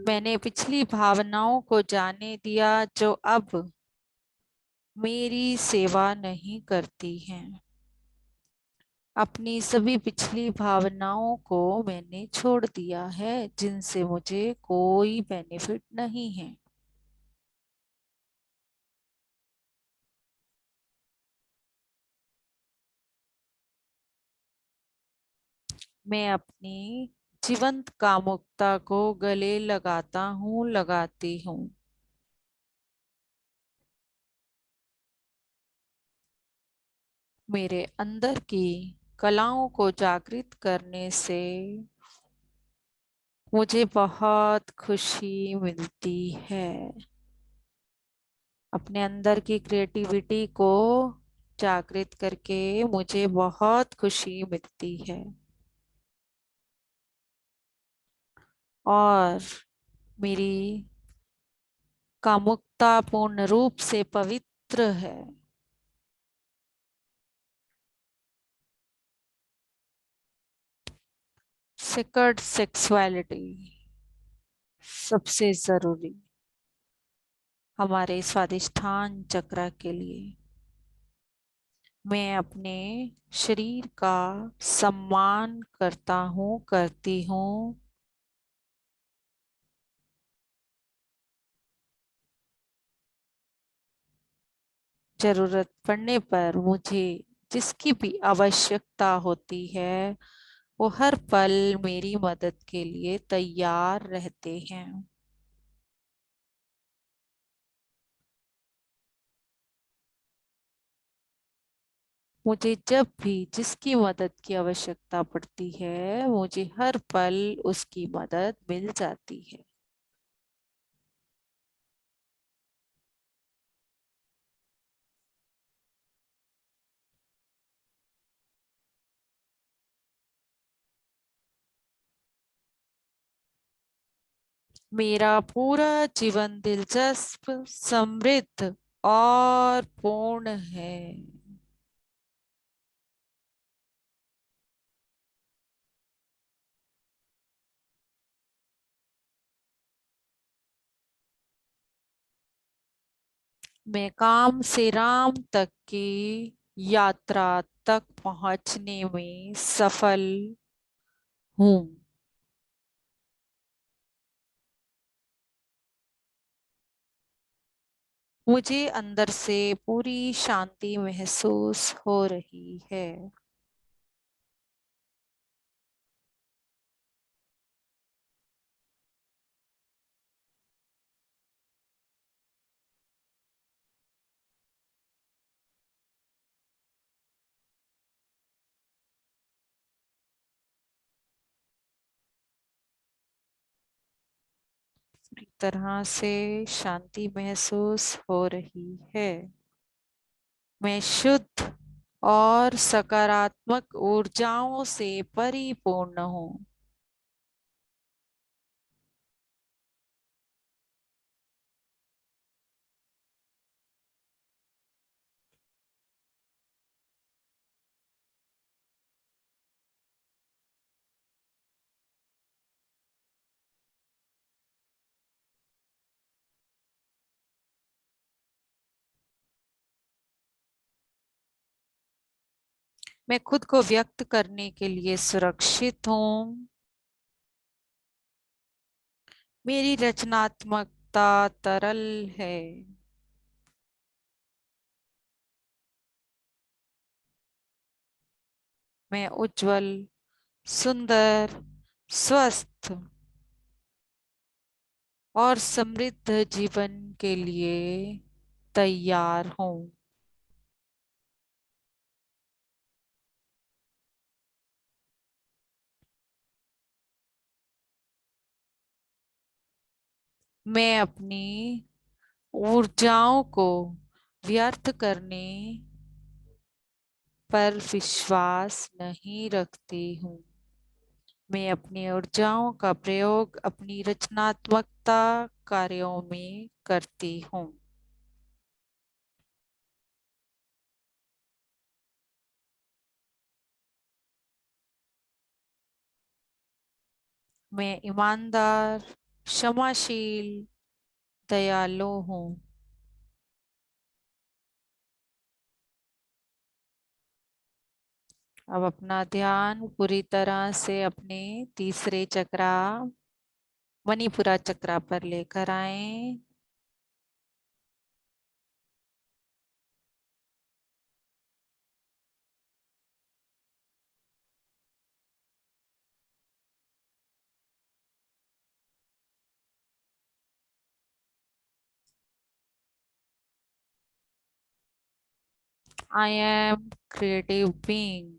मैंने पिछली भावनाओं को जाने दिया जो अब मेरी सेवा नहीं करती हैं। अपनी सभी पिछली भावनाओं को मैंने छोड़ दिया है जिनसे मुझे कोई बेनिफिट नहीं है। मैं अपनी जीवंत कामुकता को गले लगाता हूँ, लगाती हूँ। मेरे अंदर की कलाओं को जागृत करने से मुझे बहुत खुशी मिलती है। अपने अंदर की क्रिएटिविटी को जागृत करके मुझे बहुत खुशी मिलती है। और मेरी कामुकता पूर्ण रूप से पवित्र है। सेक्रेड सेक्सुअलिटी सबसे जरूरी हमारे स्वादिष्ठान चक्र के लिए। मैं अपने शरीर का सम्मान करता हूँ, करती हूँ। जरूरत पड़ने पर मुझे जिसकी भी आवश्यकता होती है वो हर पल मेरी मदद के लिए तैयार रहते हैं। मुझे जब भी जिसकी मदद की आवश्यकता पड़ती है मुझे हर पल उसकी मदद मिल जाती है। मेरा पूरा जीवन दिलचस्प, समृद्ध और पूर्ण है। मैं काम से राम तक की यात्रा तक पहुंचने में सफल हूँ। मुझे अंदर से पूरी शांति महसूस हो रही है। एक तरह से शांति महसूस हो रही है। मैं शुद्ध और सकारात्मक ऊर्जाओं से परिपूर्ण हूँ। मैं खुद को व्यक्त करने के लिए सुरक्षित हूँ। मेरी रचनात्मकता तरल है। मैं उज्जवल, सुंदर, स्वस्थ और समृद्ध जीवन के लिए तैयार हूँ। मैं अपनी ऊर्जाओं को व्यर्थ करने पर विश्वास नहीं रखती हूँ। मैं अपनी ऊर्जाओं का प्रयोग अपनी रचनात्मकता कार्यों में करती हूँ। मैं ईमानदार, क्षमाशील, दयालु हूँ। अब अपना ध्यान पूरी तरह से अपने तीसरे चक्रा मणिपुरा चक्रा पर लेकर आए। I am creative being.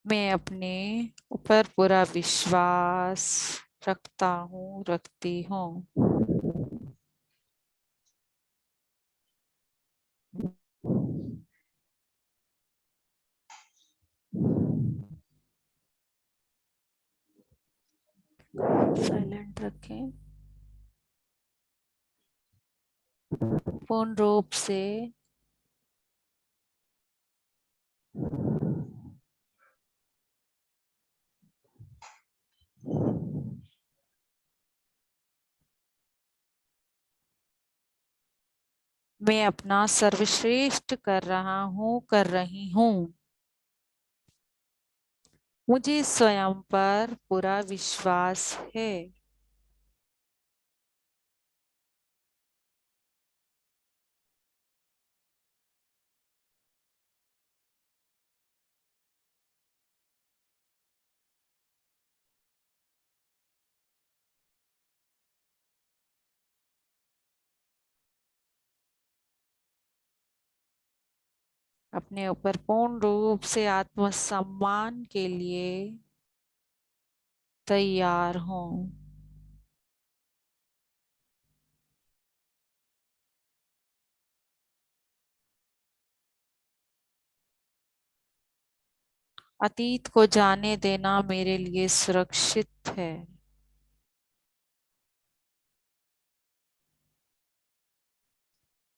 मैं अपने ऊपर पूरा विश्वास रखता हूँ, रखती हूँ। साइलेंट रखें। पूर्ण रूप से मैं अपना सर्वश्रेष्ठ कर रहा हूँ, कर रही हूँ। मुझे स्वयं पर पूरा विश्वास है। अपने ऊपर पूर्ण रूप से आत्मसम्मान के लिए तैयार हूँ। अतीत को जाने देना मेरे लिए सुरक्षित है।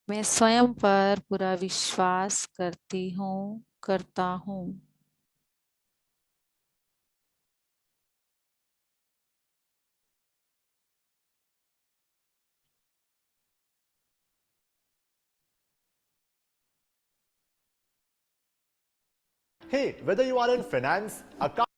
मैं स्वयं पर पूरा विश्वास करती हूँ, करता हूँ। Hey, whether you are in finance, account.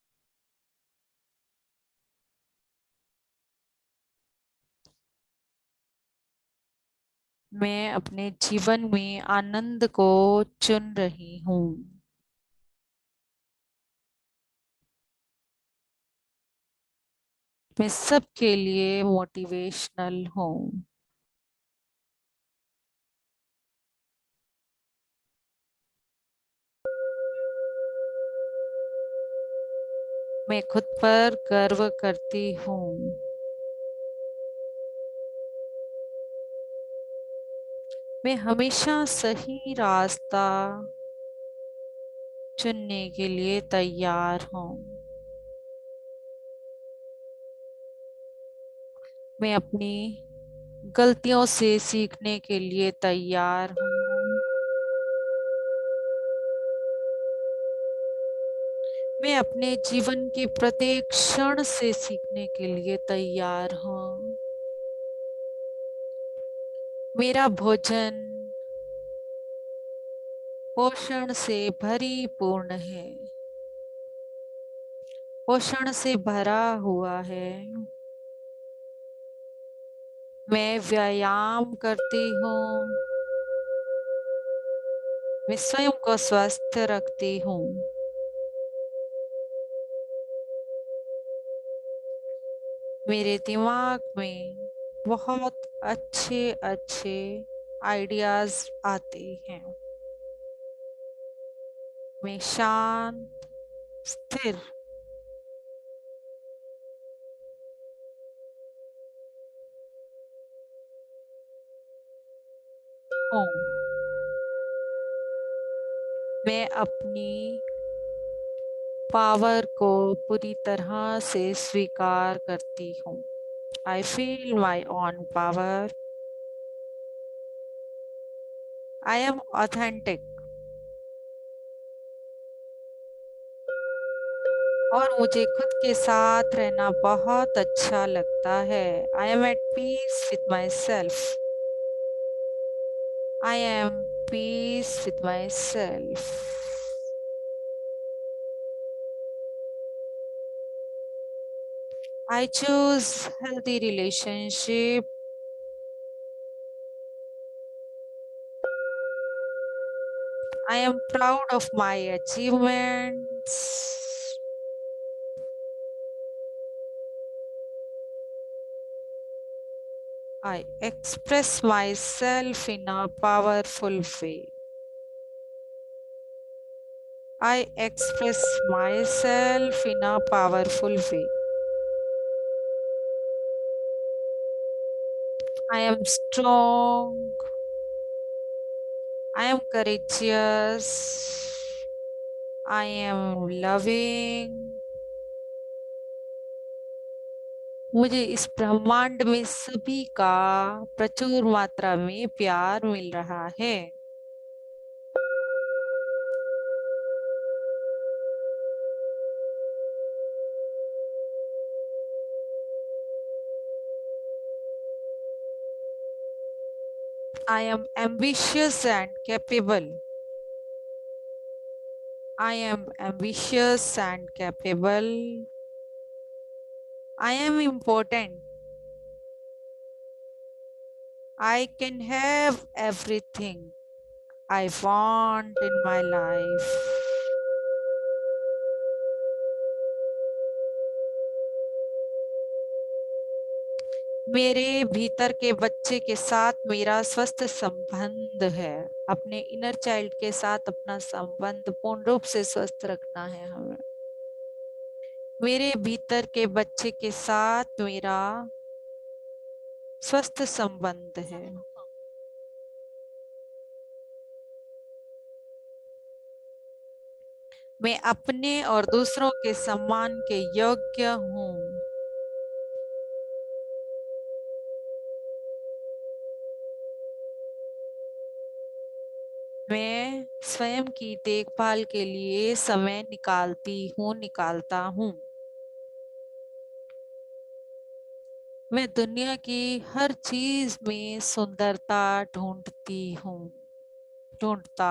मैं अपने जीवन में आनंद को चुन रही हूँ। मैं सबके लिए मोटिवेशनल हूँ। मैं खुद पर गर्व करती हूँ। मैं हमेशा सही रास्ता चुनने के लिए तैयार हूँ। मैं अपनी गलतियों से सीखने के लिए तैयार हूँ। मैं अपने जीवन के प्रत्येक क्षण से सीखने के लिए तैयार हूँ। मेरा भोजन पोषण से परिपूर्ण है, पोषण से भरा हुआ है। मैं व्यायाम करती हूँ। मैं स्वयं को स्वस्थ रखती हूँ। मेरे दिमाग में बहुत अच्छे अच्छे आइडियाज आते हैं। मैं शांत, स्थिर हूँ। मैं अपनी पावर को पूरी तरह से स्वीकार करती हूँ। I feel my own power. I am authentic. और मुझे खुद के साथ रहना बहुत अच्छा लगता है। I am at peace with myself. I am peace with myself. I choose healthy relationship. I am proud of my achievements. I express myself in a powerful way. I express myself in a powerful way. I am strong. I am courageous. I am loving. मुझे इस ब्रह्मांड में सभी का प्रचुर मात्रा में प्यार मिल रहा है। I am ambitious and capable. I am ambitious and capable. I am important. I can have everything I want in my life. मेरे भीतर के बच्चे के साथ मेरा स्वस्थ संबंध है। अपने इनर चाइल्ड के साथ अपना संबंध पूर्ण रूप से स्वस्थ रखना है हमें। मेरे भीतर के बच्चे के साथ मेरा स्वस्थ संबंध है। मैं अपने और दूसरों के सम्मान के योग्य हूँ। मैं स्वयं की देखभाल के लिए समय निकालता हूँ। मैं दुनिया की हर चीज में सुंदरता ढूंढता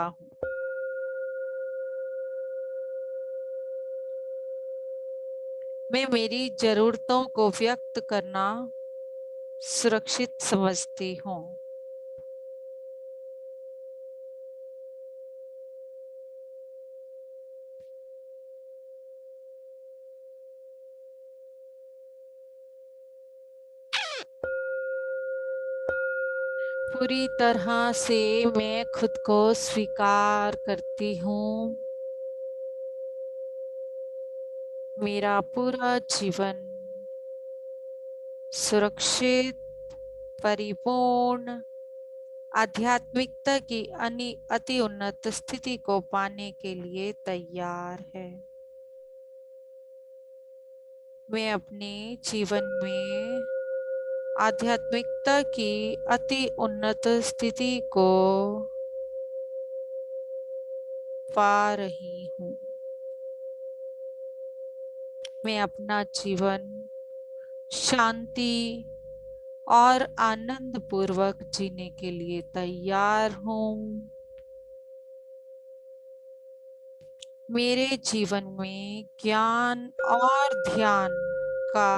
हूँ। मैं मेरी जरूरतों को व्यक्त करना सुरक्षित समझती हूँ। पूरी तरह से मैं खुद को स्वीकार करती हूँ। मेरा पूरा जीवन सुरक्षित, परिपूर्ण, आध्यात्मिकता की अति उन्नत स्थिति को पाने के लिए तैयार है। मैं अपने जीवन में आध्यात्मिकता की अति उन्नत स्थिति को पा रही हूँ। मैं अपना जीवन शांति और आनंद पूर्वक जीने के लिए तैयार हूँ। मेरे जीवन में ज्ञान और ध्यान का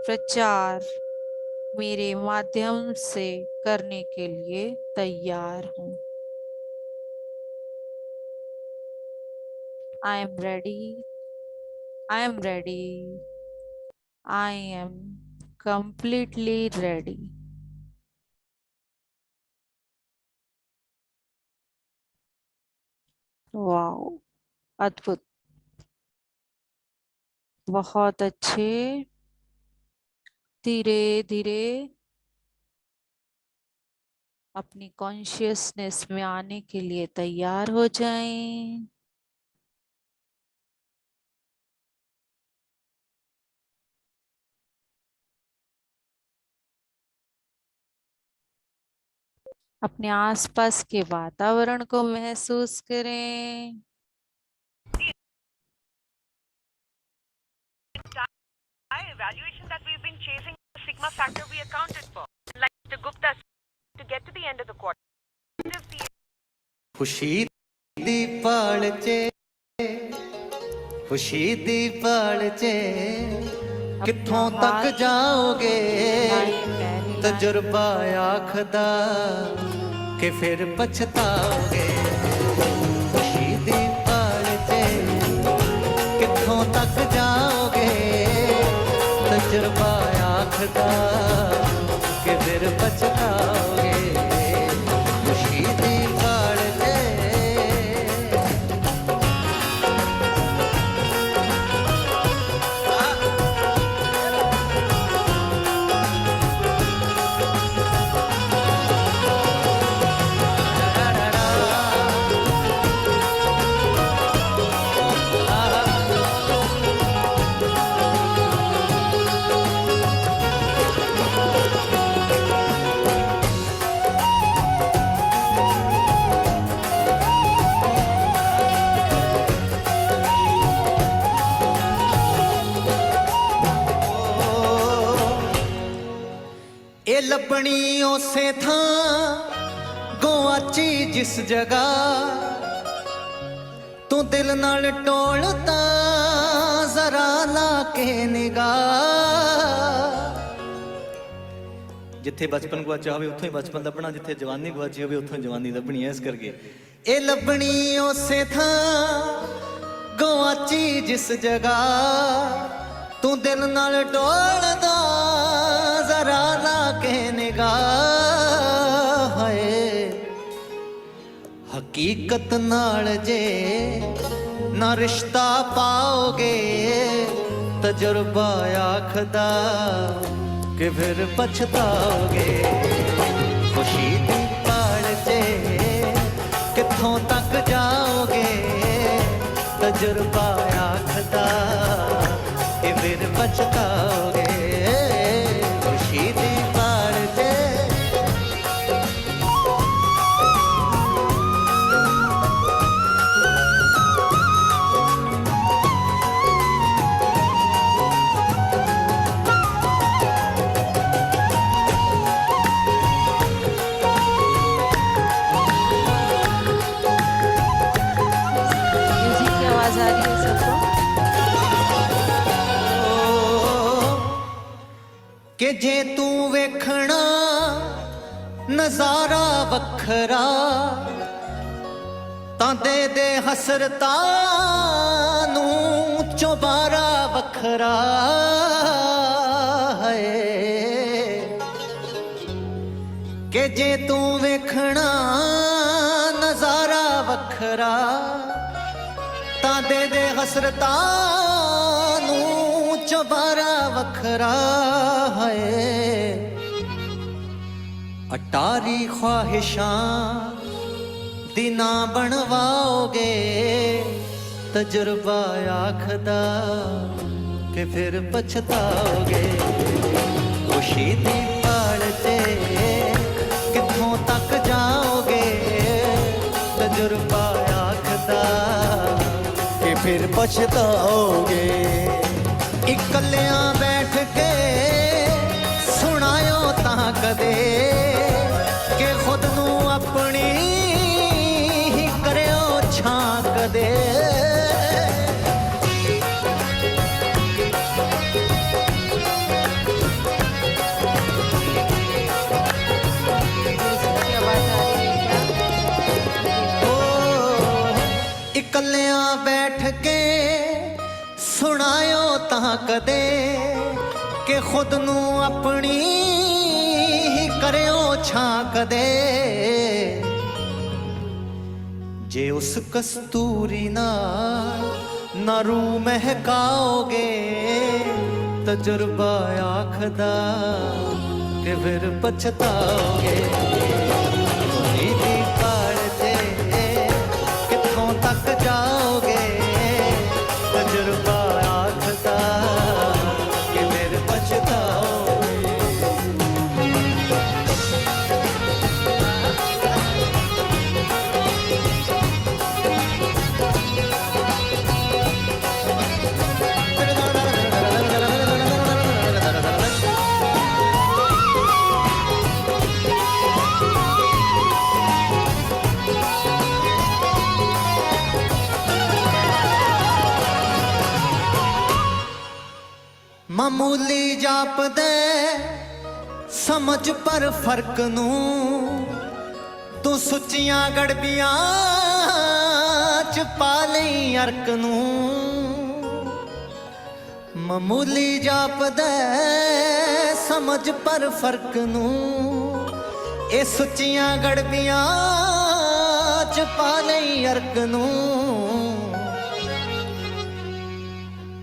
प्रचार मेरे माध्यम से करने के लिए तैयार हूँ। I am ready. I am ready. I am completely ready. Wow, अद्भुत, बहुत अच्छे। धीरे धीरे अपनी कॉन्शियसनेस में आने के लिए तैयार हो जाएं। अपने आसपास के वातावरण को महसूस करें। Evaluation that we've been chasing the sigma factor we accounted for. Like the Gupta to get to the end of the quarter. खुशी दी पाल चे खुशी दी पाल चे कित्थों तक जाओगे तजुर्बा आखदा कि फिर पछताओगे खुशी दी पाल चे कित्थों तक जाओगे तजुर्बा आखदा कि फिर पछताओगे खुशी दी पाल चे ਇਹ ਲੱਭਣੀ ਉਸੇ ਥਾਂ ਗੁਆਚੀ ਜਿਸ ਜਗ੍ਹਾ ਤੂੰ ਦਿਲ ਨਾਲ ਟੋਲਦਾ ਜ਼ਰਾ ਲਾ ਕੇ ਨਿਗਾਹ ਜਿੱਥੇ ਬਚਪਨ ਗੁਆਚਿਆ ਹੋਵੇ ਉੱਥੋਂ ਹੀ ਬਚਪਨ ਲੱਭਣਾ ਜਿੱਥੇ ਜਵਾਨੀ ਗੁਆਚੀ ਹੋਵੇ ਉੱਥੋਂ ਜਵਾਨੀ ਲੱਭਣੀ ਐ ਇਸ ਕਰਕੇ ਇਹ ਲੱਭਣੀ ਉਸੇ ਥਾਂ ਗੁਆਚੀ ਜਿਸ ਜਗ੍ਹਾ ਤੂੰ ਦਿਲ ਨਾਲ ਟੋਲਦਾ ਜ਼ਰਾ ਲਾ ਕੇ ਨਿਗਾਹ ਹੈ ਹਕੀਕਤ ਨਾਲ ਜੇ ਨਾ ਰਿਸ਼ਤਾ ਪਾਓਗੇ ਤਜਰਬਾ ਆਖਦਾ ਕਿ ਫਿਰ ਪਛਤਾਓਗੇ ਖੁਸ਼ੀ ਦੀ ਪਾਲ ਤੇ ਕਿੱਥੋਂ ਤੱਕ ਜਾਓਗੇ ਤਜਰਬਾ ਆਖਦਾ ਕਿ ਫਿਰ ਪਛਤਾਓਗੇ ਖੁਸ਼ੀ ਦੀ ਪਾਲ ਤੇ म्यूजिक की आवाज आ रही है सबको? ਕਿ ਜੇ ਤੂੰ ਵੇਖਣਾ ਨਜ਼ਾਰਾ ਵੱਖਰਾ ਤਾਂ ਦੇ ਦੇ ਹਸਰਤਾਂ ਨੂੰ ਚੁਬਾਰਾ ਵੱਖਰਾ ਹੈ ਕਿ ਜੇ ਤੂੰ ਵੇਖਣਾ ਨਜ਼ਾਰਾ ਵੱਖਰਾ ਤਾਂ ਦੇ ਦੇ ਹਸਰਤਾਂ ਨੂੰ ਚੁਬਾਰਾ ਵੱਖਰਾ ਹੈ ਅਟਾਰੀ ख्वाहिशां ਦੀ ਨਾ ਬਣਵਾਓਗੇ ਤਜਰਬਾ ਆਖਦਾ ਕਿ ਫਿਰ ਪਛਤਾਓਗੇ ਖੁਸ਼ੀ ਦੀ ਪਾਲ ਤੇ ਕਿੱਥੋਂ ਤੱਕ ਜਾਓਗੇ ਤਜਰਬਾ ਆਖਦਾ ਕਿ ਫਿਰ ਪਛਤਾਓਗੇ ਇਕੱਲਿਆਂ ਬੈਠ ਕੇ ਸੁਣਾਇਓ ਤਾਂ ਕਦੇ ਕਿ ਖੁਦ ਨੂੰ ਆਪਣੀ ਹੀ ਕਰਿਓ ਛਾਂ ਕਦੇ म्यूजिक की आवाज आ रही है क्या? ਇਕੱਲਿਆਂ ਬੈਠ ਕੇ ਸੁਣਾਇਓ ਤਾਂ ਕਦੇ ਕਿ ਖੁਦ ਨੂੰ ਆਪਣੀ ਹੀ ਕਰਿਓ ਛਾਂ ਕਦੇ ਜੇ ਉਸ ਕਸਤੂਰੀ ਨਾਲ ਨਾ ਰੂ ਮਹਿਕਾਓਗੇ ਤਜਰਬਾ ਆਖਦਾ ਕਿ ਫਿਰ ਪਛਤਾਓਗੇ ਖੁਸ਼ੀ ਦੀ ਪਾਲ ਤੇ ਕਿੱਥੋਂ ਤੱਕ ਜਾਓਗੇ ਤਜਰਬਾ ਆਖਦਾ ਕਿ ਫਿਰ ਪਛਤਾਓਗੇ मामूली जापदे समझ पर फर्क नू तू सुचियां गड़बियां च पा लई अर्क नू मामूली जापदे समझ पर फर्क नू ए सुचियां गड़बियां च पा लई अर्क नू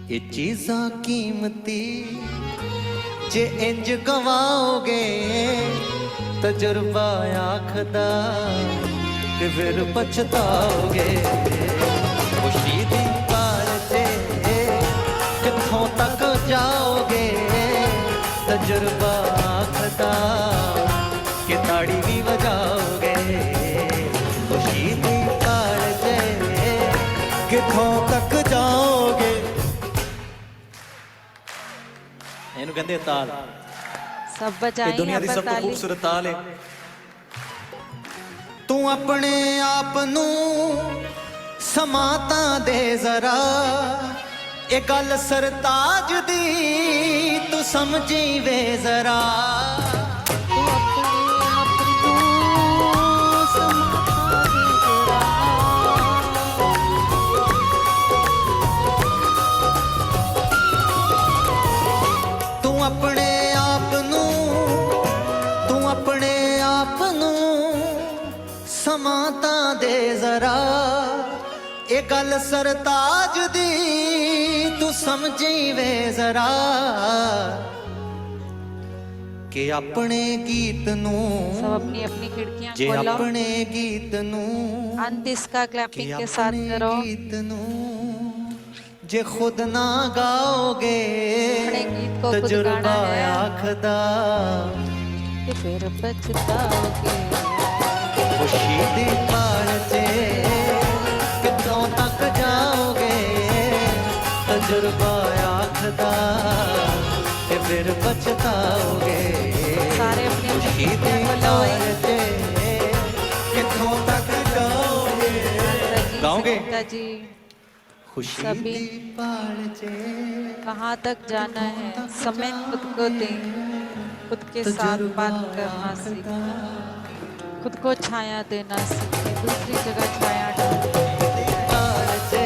ये चीज़ां कीमती जे इंज गवाओगे तजुर्बा आखदा कि फिर पछताओगे खुशी दी पाल चे कित्थों तक जाओगे तजुर्बा आखदा कि ताड़ी भी बजाओगे खुशी दी पाल चे कित्थों तक जाओगे ਇਹਨੂੰ ਕਹਿੰਦੇ ਤਾਲ सब ਇਹ बजाएं ਦੁਨੀਆ ਦੀ यहाँ ਸਭ पर ਤੋਂ ताली। ਖੂਬਸੂਰਤ ਤਾਲ ਹੈ ਤੂੰ ਆਪਣੇ ਆਪ ਨੂੰ ਸਮਾਂ ਤਾਂ ਦੇ ਜ਼ਰਾ ਇਹ ਗੱਲ ਸਰਤਾਜ ਦੀ ਤੂੰ ਸਮਝੀ ਵੇ ਜ਼ਰਾ तू अपने आप को समाता दे जरा। ਤੂੰ ਆਪਣੇ ਆਪ ਨੂੰ ਸਮਾਂ ਤਾਂ ਦੇ ਜ਼ਰਾ ਇਹ ਗੱਲ ਸਰਤਾਜ ਦੀ ਤੂੰ ਸਮਝੀ ਵੇ ਜ਼ਰਾ ਕਿ ਆਪਣੇ ਗੀਤ सब ਨੂੰ अपनी अपनी खिड़कियां ਜੇ खोलो। ਆਪਣੇ ਗੀਤ ਨੂੰ अंत इसका कि क्लैपिंग के साथ अपने करो। गीत नू जे खुद ना गाओगे अपने गीत को खुद तजुर्बा गाना है। आखदा कि फिर पछताओगे। खुशी दी पाल चे कितों तक जाओगे तजुर्बा आखदा कि फिर पछताओगे सारे अपने अपनी खुशी दी खिड़कियां खोलो। पाल चे कितों तक जाओगे गाओगे गीता जी खुशी सभी दी पाल चे कहाँ तक जाना है समय खुद को दें, खुद के साथ बात करना सीखें, खुद को छाया देना सीखें, दूसरी जगह छाया डालें। पाल चे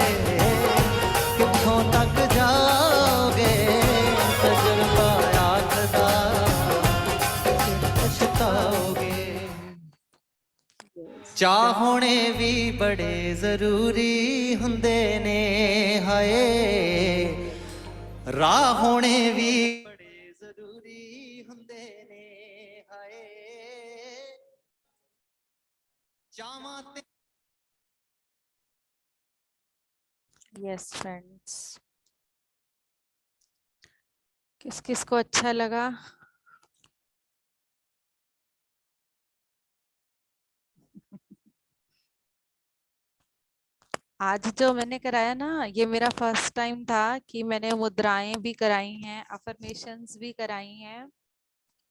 कितों तक जाओगे तजुर्बा आखदा फिर पछताओगे ਚਾਹ ਹੋਣੇ ਵੀ ਬੜੇ ਜ਼ਰੂਰੀ ਹੁੰਦੇ ਨੇ ਹਾਏ ਰਾਹ ਹੋਣੇ ਵੀ ਬੜੇ ਜ਼ਰੂਰੀ ਹੁੰਦੇ ਨੇ ਹਾਏ ਚਾਵਾਂ ਤੇ यस फ्रेंड्स, किस किस को अच्छा लगा? आज जो मैंने कराया ना, ये मेरा फर्स्ट टाइम था कि मैंने मुद्राएं भी कराई हैं, अफर्मेशंस भी कराई हैं,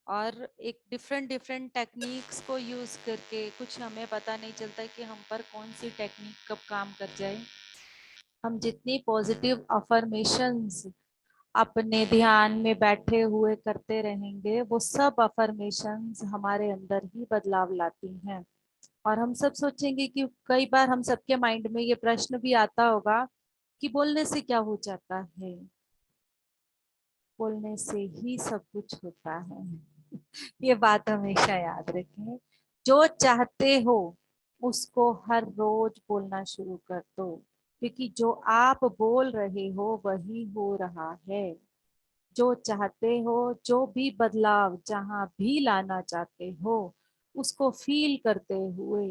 और एक डिफरेंट डिफरेंट टेक्निक्स को यूज करके कुछ हमें पता नहीं चलता कि हम पर कौन सी टेक्निक कब काम कर जाए। हम जितनी पॉजिटिव अफर्मेशंस अपने ध्यान में बैठे हुए करते रहेंगे, वो सब अफर्मेशंस हमारे अंदर ही बदलाव लाती हैं। और हम सब सोचेंगे कि कई बार हम सबके माइंड में ये प्रश्न भी आता होगा कि बोलने से क्या हो जाता है? बोलने से ही सब कुछ होता है। ये बात हमेशा याद रखें। जो चाहते हो उसको हर रोज बोलना शुरू कर दो, क्योंकि जो आप बोल रहे हो वही हो रहा है। जो चाहते हो, जो भी बदलाव जहां भी लाना चाहते हो, उसको फील करते हुए,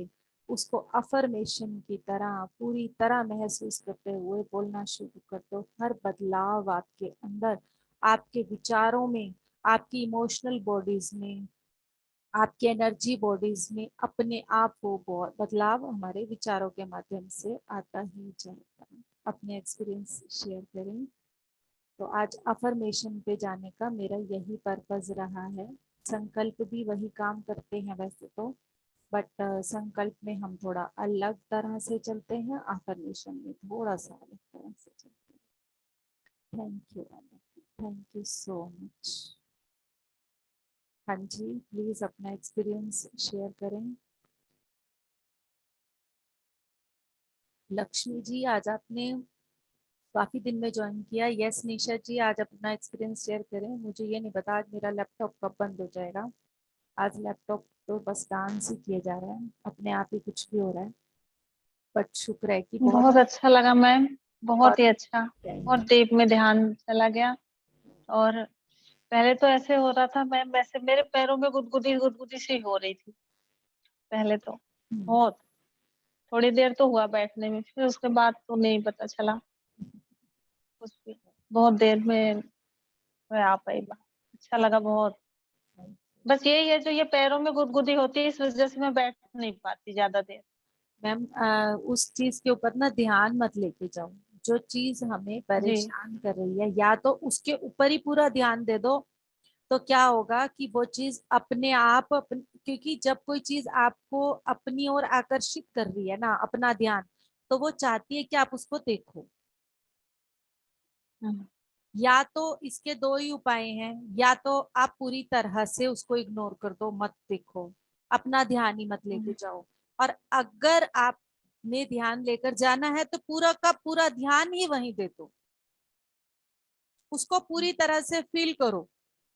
उसको अफर्मेशन की तरह पूरी तरह महसूस करते हुए बोलना शुरू कर दो। हर बदलाव आपके अंदर, आपके विचारों में, आपकी इमोशनल बॉडीज में, आपके एनर्जी बॉडीज में अपने आप वो बदलाव हमारे विचारों के माध्यम से आता ही जाएगा। अपने एक्सपीरियंस शेयर करें। तो आज अफर्मेशन पे जाने का मेरा यही पर्पस रहा है। संकल्प भी वही काम करते हैं वैसे तो, बट संकल्प में हम थोड़ा अलग तरह से चलते हैं, अफर्मेशन में थोड़ा सा अलग तरह से चलते हैं। Thank you. Thank you so much. हाँ जी, प्लीज अपना एक्सपीरियंस शेयर करें। लक्ष्मी जी, आज आपने काफी दिन में ज्वाइन किया। यस निशा जी, आज अपना एक्सपीरियंस शेयर करें। मुझे ये नहीं पता आज मेरा लैपटॉप कब बंद हो जाएगा। आज लैपटॉप तो बस डांस ही किए जा रहा है, अपने आप ही कुछ भी हो रहा है। बट शुक्र है कि बहुत बहुत अच्छा लगा मैम, बहुत और ही अच्छा, बहुत डीप में ध्यान चला गया। और पहले तो ऐसे हो रहा था मैम, वैसे मेरे पैरों में गुदगुदी गुदगुदी सी हो रही थी पहले तो, बहुत थोड़ी देर तो हुआ बैठने में, फिर उसके बाद तो नहीं पता चला कुछ भी। बहुत देर में मैं आ पाई बाहर, अच्छा लगा बहुत। बस यही है, जो ये पैरों में गुदगुदी होती है, इस वजह से मैं बैठ नहीं पाती ज्यादा देर। मैम उस चीज के ऊपर ना ध्यान मत लेके जाओ। जो चीज हमें जी परेशान कर रही है, या तो उसके ऊपर ही पूरा ध्यान दे दो। तो क्या होगा कि वो चीज अपने आप क्योंकि जब कोई चीज आपको अपनी ओर आकर्षित कर रही है ना, अपना ध्यान, तो वो चाहती है कि आप उसको देखो। हम्म, या तो इसके दो ही उपाय हैं, या तो आप पूरी तरह से उसको इग्नोर कर दो, मत देखो, अपना ध्यान ही मत लेके हम्म, जाओ। और अगर आपने ध्यान लेकर जाना है तो पूरा का पूरा ध्यान ही वहीं दे दो, उसको पूरी तरह से फील करो।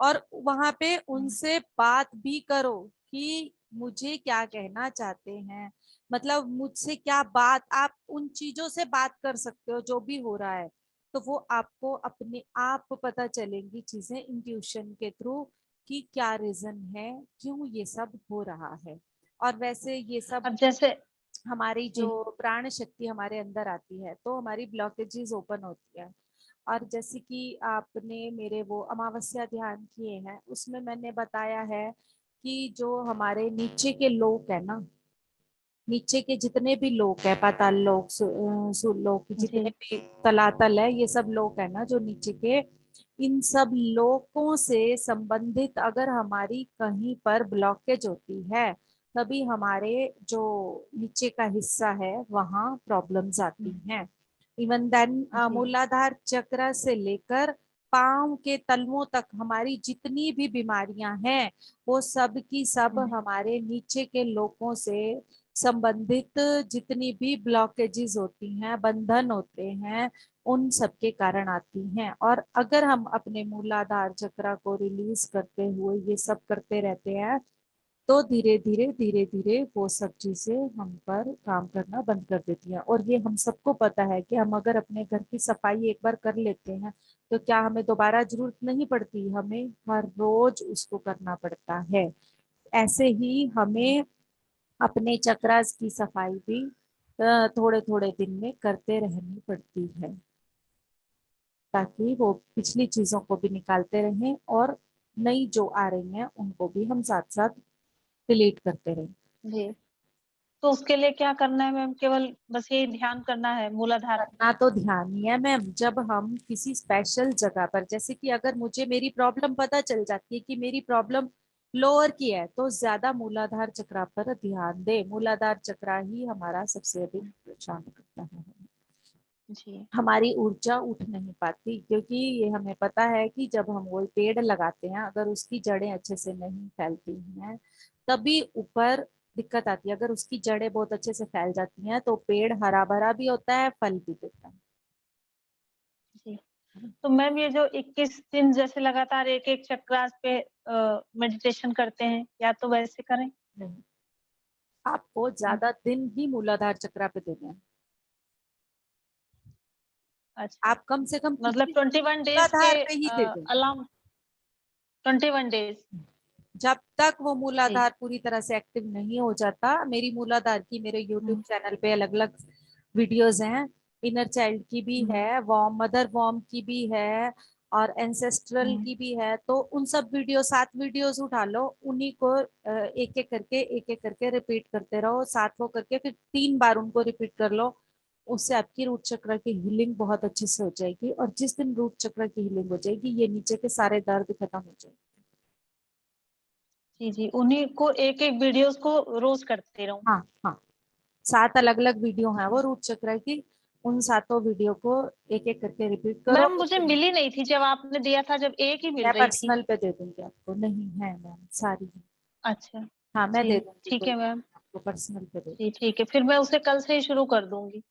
और वहां पे उनसे बात भी करो कि मुझे क्या कहना चाहते हैं, मतलब मुझसे क्या बात, आप उन चीजों से बात कर सकते हो जो भी हो रहा है। तो वो आपको अपने आप पता चलेंगी चीजें इंट्यूशन के थ्रू कि क्या रीजन है, क्यों ये सब हो रहा है। और वैसे ये सब अब जैसे हमारी जो जी प्राण शक्ति हमारे अंदर आती है तो हमारी ब्लॉकेजेस ओपन होती है। और जैसे कि आपने मेरे वो अमावस्या ध्यान किए हैं, उसमें मैंने बताया है कि जो हमारे नीचे के लोक है ना, नीचे के जितने भी लोक है, पाताल लोक, सुरलोक, जितने जी भी तलातल है, ये सब लोक है ना जो नीचे के, इन सब लोकों से संबंधित अगर हमारी कहीं पर ब्लॉकेज होती है, तभी हमारे जो नीचे का हिस्सा है वहां प्रॉब्लम्स आती हैं। इवन देन जी मूलाधार चक्र से लेकर पांव के तलवों तक हमारी जितनी भी बीमारियां हैं, वो सब की सब हमारे नीचे के लोगों से संबंधित जितनी भी ब्लॉकेजेस होती हैं, बंधन होते हैं, उन सब के कारण आती हैं। और अगर हम अपने मूलाधार चक्र को रिलीज करते हुए ये सब करते रहते हैं, तो धीरे धीरे धीरे धीरे वो सब चीजें हम पर काम करना बंद कर देती हैं। और ये हम सबको पता है कि हम अगर अपने घर की सफाई एक बार कर लेते हैं तो क्या हमें दोबारा जरूरत नहीं पड़ती, हमें हर रोज उसको करना पड़ता है। ऐसे ही हमें अपने चक्रास की सफाई भी थोड़े थोड़े दिन में करते रहनी पड़ती है, ताकि वो पिछली चीजों को भी निकालते रहें और नई जो आ रही हैं उनको भी हम साथ साथ डिलीट करते रहें। जी। तो उसके लिए क्या करना है मैम? केवल बस यही ध्यान करना है मूलाधार? करना तो ध्यान ही है मैम। जब हम किसी स्पेशल जगह पर, जैसे कि अगर मुझे मेरी प्रॉब्लम पता चल जाती है कि मेरी प्रॉब्लम लोअर की है, तो ज्यादा मूलाधार चक्र पर ध्यान दे। मूलाधार चक्र ही हमारा सबसे अधिक परेशान करता है। जी हमारी ऊर्जा उठ नहीं पाती, क्योंकि ये हमें पता है कि जब हम वो पेड़ लगाते हैं, अगर उसकी जड़ें अच्छे से नहीं फैलती हैं, तभी ऊपर दिक्कत आती है। अगर उसकी जड़ें बहुत अच्छे से फैल जाती हैं तो पेड़ हरा भरा भी होता है, फल भी देता है। जी। तो मैम ये जो 21 दिन जैसे लगातार एक एक चक्रास पे मेडिटेशन करते हैं, या तो वैसे करें? नहीं, आपको ज्यादा दिन ही मूलाधार चक्र पे देने हैं। अच्छा, आप कम से कम मतलब 21 21 डेज के मूलाधार पे ही दे दें। Allow 21 days? जब तक वो जी। मूलाधार पूरी तरह से एक्टिव नहीं हो जाता, मेरी मूलाधार की मेरे यूट्यूब हम्म, चैनल पे अलग अलग वीडियोस हैं। इनर चाइल्ड की भी हम्म, है, वॉर्म मदर वॉर्म की भी है, और एंसेस्ट्रल हम्म, की भी है। तो उन सब वीडियो, 7 वीडियोस उठा लो, उन्हीं को एक एक करके रिपीट करते रहो, 7 को करके फिर 3 बार उनको रिपीट कर लो। उससे आपकी रूट चक्र की हीलिंग बहुत अच्छे से हो जाएगी। और जिस दिन रूट चक्र की हीलिंग हो जाएगी, ये नीचे के सारे दर्द खत्म हो जाएंगे। जी जी, उन्हीं को एक एक वीडियोस को रोज करते रहूं? हाँ हाँ, 7 अलग अलग वीडियो हैं वो रूट चक्र की। उन सातों वीडियो को एक एक करके रिपीट करो। मैम मुझे मिली नहीं थी जब आपने दिया था, जब एक ही मिल मैं रही थी। पर्सनल पे दे दूंगी आपको। नहीं है मैम, सारी है। अच्छा। हाँ मैं जी दे दूंगी, ठीक कोई है मैम। आपको पर्सनल पे दे। जी ठीक है, फिर मैं उसे कल से ही शुरू कर दूंगी।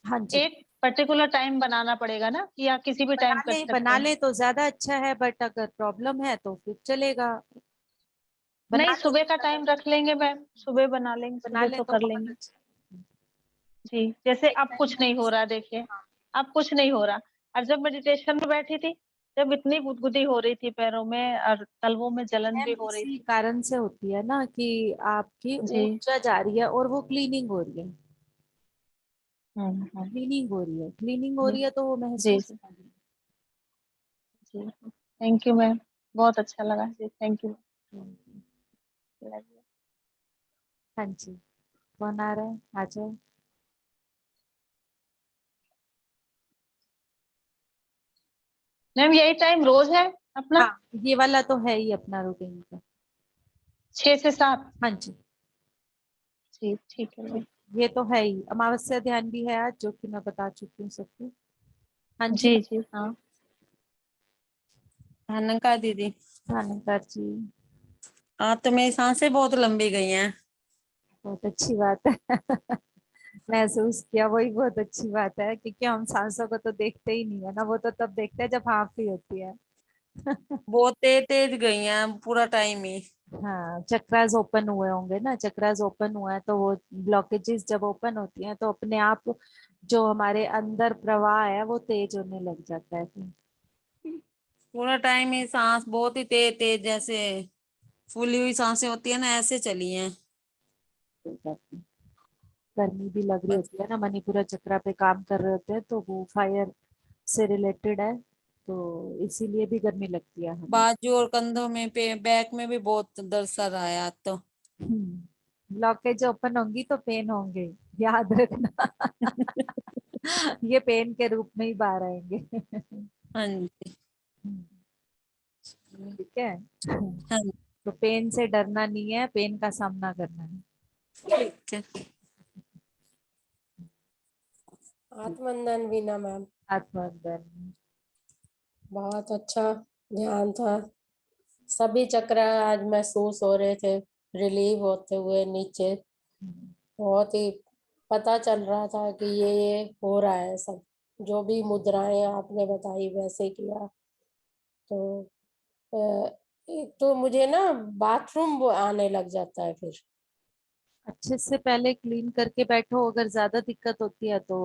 हाँ जी। एक पर्टिकुलर टाइम बनाना पड़ेगा ना, कि आप किसी भी टाइम कर सकते बना हैं? ले तो ज्यादा अच्छा है, बट अगर प्रॉब्लम है तो फिर चलेगा। बना नहीं, ले सुबह का टाइम रख लेंगे मैम, सुबह बना लेंगे, बना सुबह ले तो तो कर बहुत लेंगे। अच्छा। जी, जैसे एक अब टाइम कुछ नहीं हो रहा, देखिए हाँ, अब कुछ नहीं हो रहा। और जब मेडिटेशन में बैठी थी, जब इतनी गुदगुदी हो रही थी पैरों में और तलवों में जलन मैम भी हो रही इसी थी। कारण से होती है ना कि आपकी जी। ऊर्जा जा रही है और वो क्लीनिंग हो रही है। हम्म। क्लीनिंग हो रही है, क्लीनिंग हो जी रही है तो वो जी महसूस जी होगी। जी। थैंक यू मैम, बहुत अच्छा लगा जी, थैंक यू। हाँ जी, कौन आ रहा है, आ जाओ। मैम यही टाइम रोज है अपना? हाँ ये वाला तो है ही अपना रूटीन का। 6 से 7? हाँ जी। जी ठीक है मैम। ये तो है ही, अमावस्या ध्यान भी है आज, जो कि मैं बता चुकी हूँ सबको। हाँ जी। जी जी हाँ। अनका दीदी, भानुका जी। आज तो मेरी सांसें बहुत लंबी गई हैं। बहुत अच्छी बात है। महसूस किया, वही बहुत अच्छी बात है, क्योंकि हम सांसों को तो देखते ही नहीं है ना, वो तो तब देखते हैं जब हाँफ ही होती है। बहुत तेज तेज गई हैं पूरा टाइम ही। हाँ चक्रास ओपन हुए होंगे ना, चक्रास ओपन हुआ है तो वो ब्लॉकेजेस जब ओपन होती हैं तो अपने आप जो हमारे अंदर प्रवाह है वो तेज होने लग जाता है फिर। पूरा टाइम ही सांस बहुत ही तेज तेज, जैसे फूली हुई सांसें होती है ना, ऐसे चली हैं। कोई बात नहीं। गर्मी भी लग रही बस होती है ना, मणिपुरा चक्रा पे काम कर रहे होते हैं तो वो फायर से रिलेटेड है, तो इसीलिए भी गर्मी लगती है हमें। बाजू और कंधों में, पे बैक में भी बहुत दर्द सा रहा है आज तो। ब्लॉकेज ओपन होंगी तो पेन होंगे, याद रखना। ये पेन के रूप में ही बाहर आएंगे। हाँ जी। ठीक है। हाँ तो पेन से डरना नहीं है, पेन का सामना करना है। ठीक है। आत्मवंदन वीना मैम, आत्मबल। बहुत अच्छा ध्यान था। सभी चक्र आज महसूस हो रहे थे, रिलीव होते हुए नीचे। बहुत ही पता चल रहा था कि ये हो रहा है सब। जो भी मुद्राएं आपने बताई वैसे किया। तो एक तो मुझे ना बाथरूम आने लग जाता है फिर। अच्छे से पहले क्लीन करके बैठो, अगर ज्यादा दिक्कत होती है तो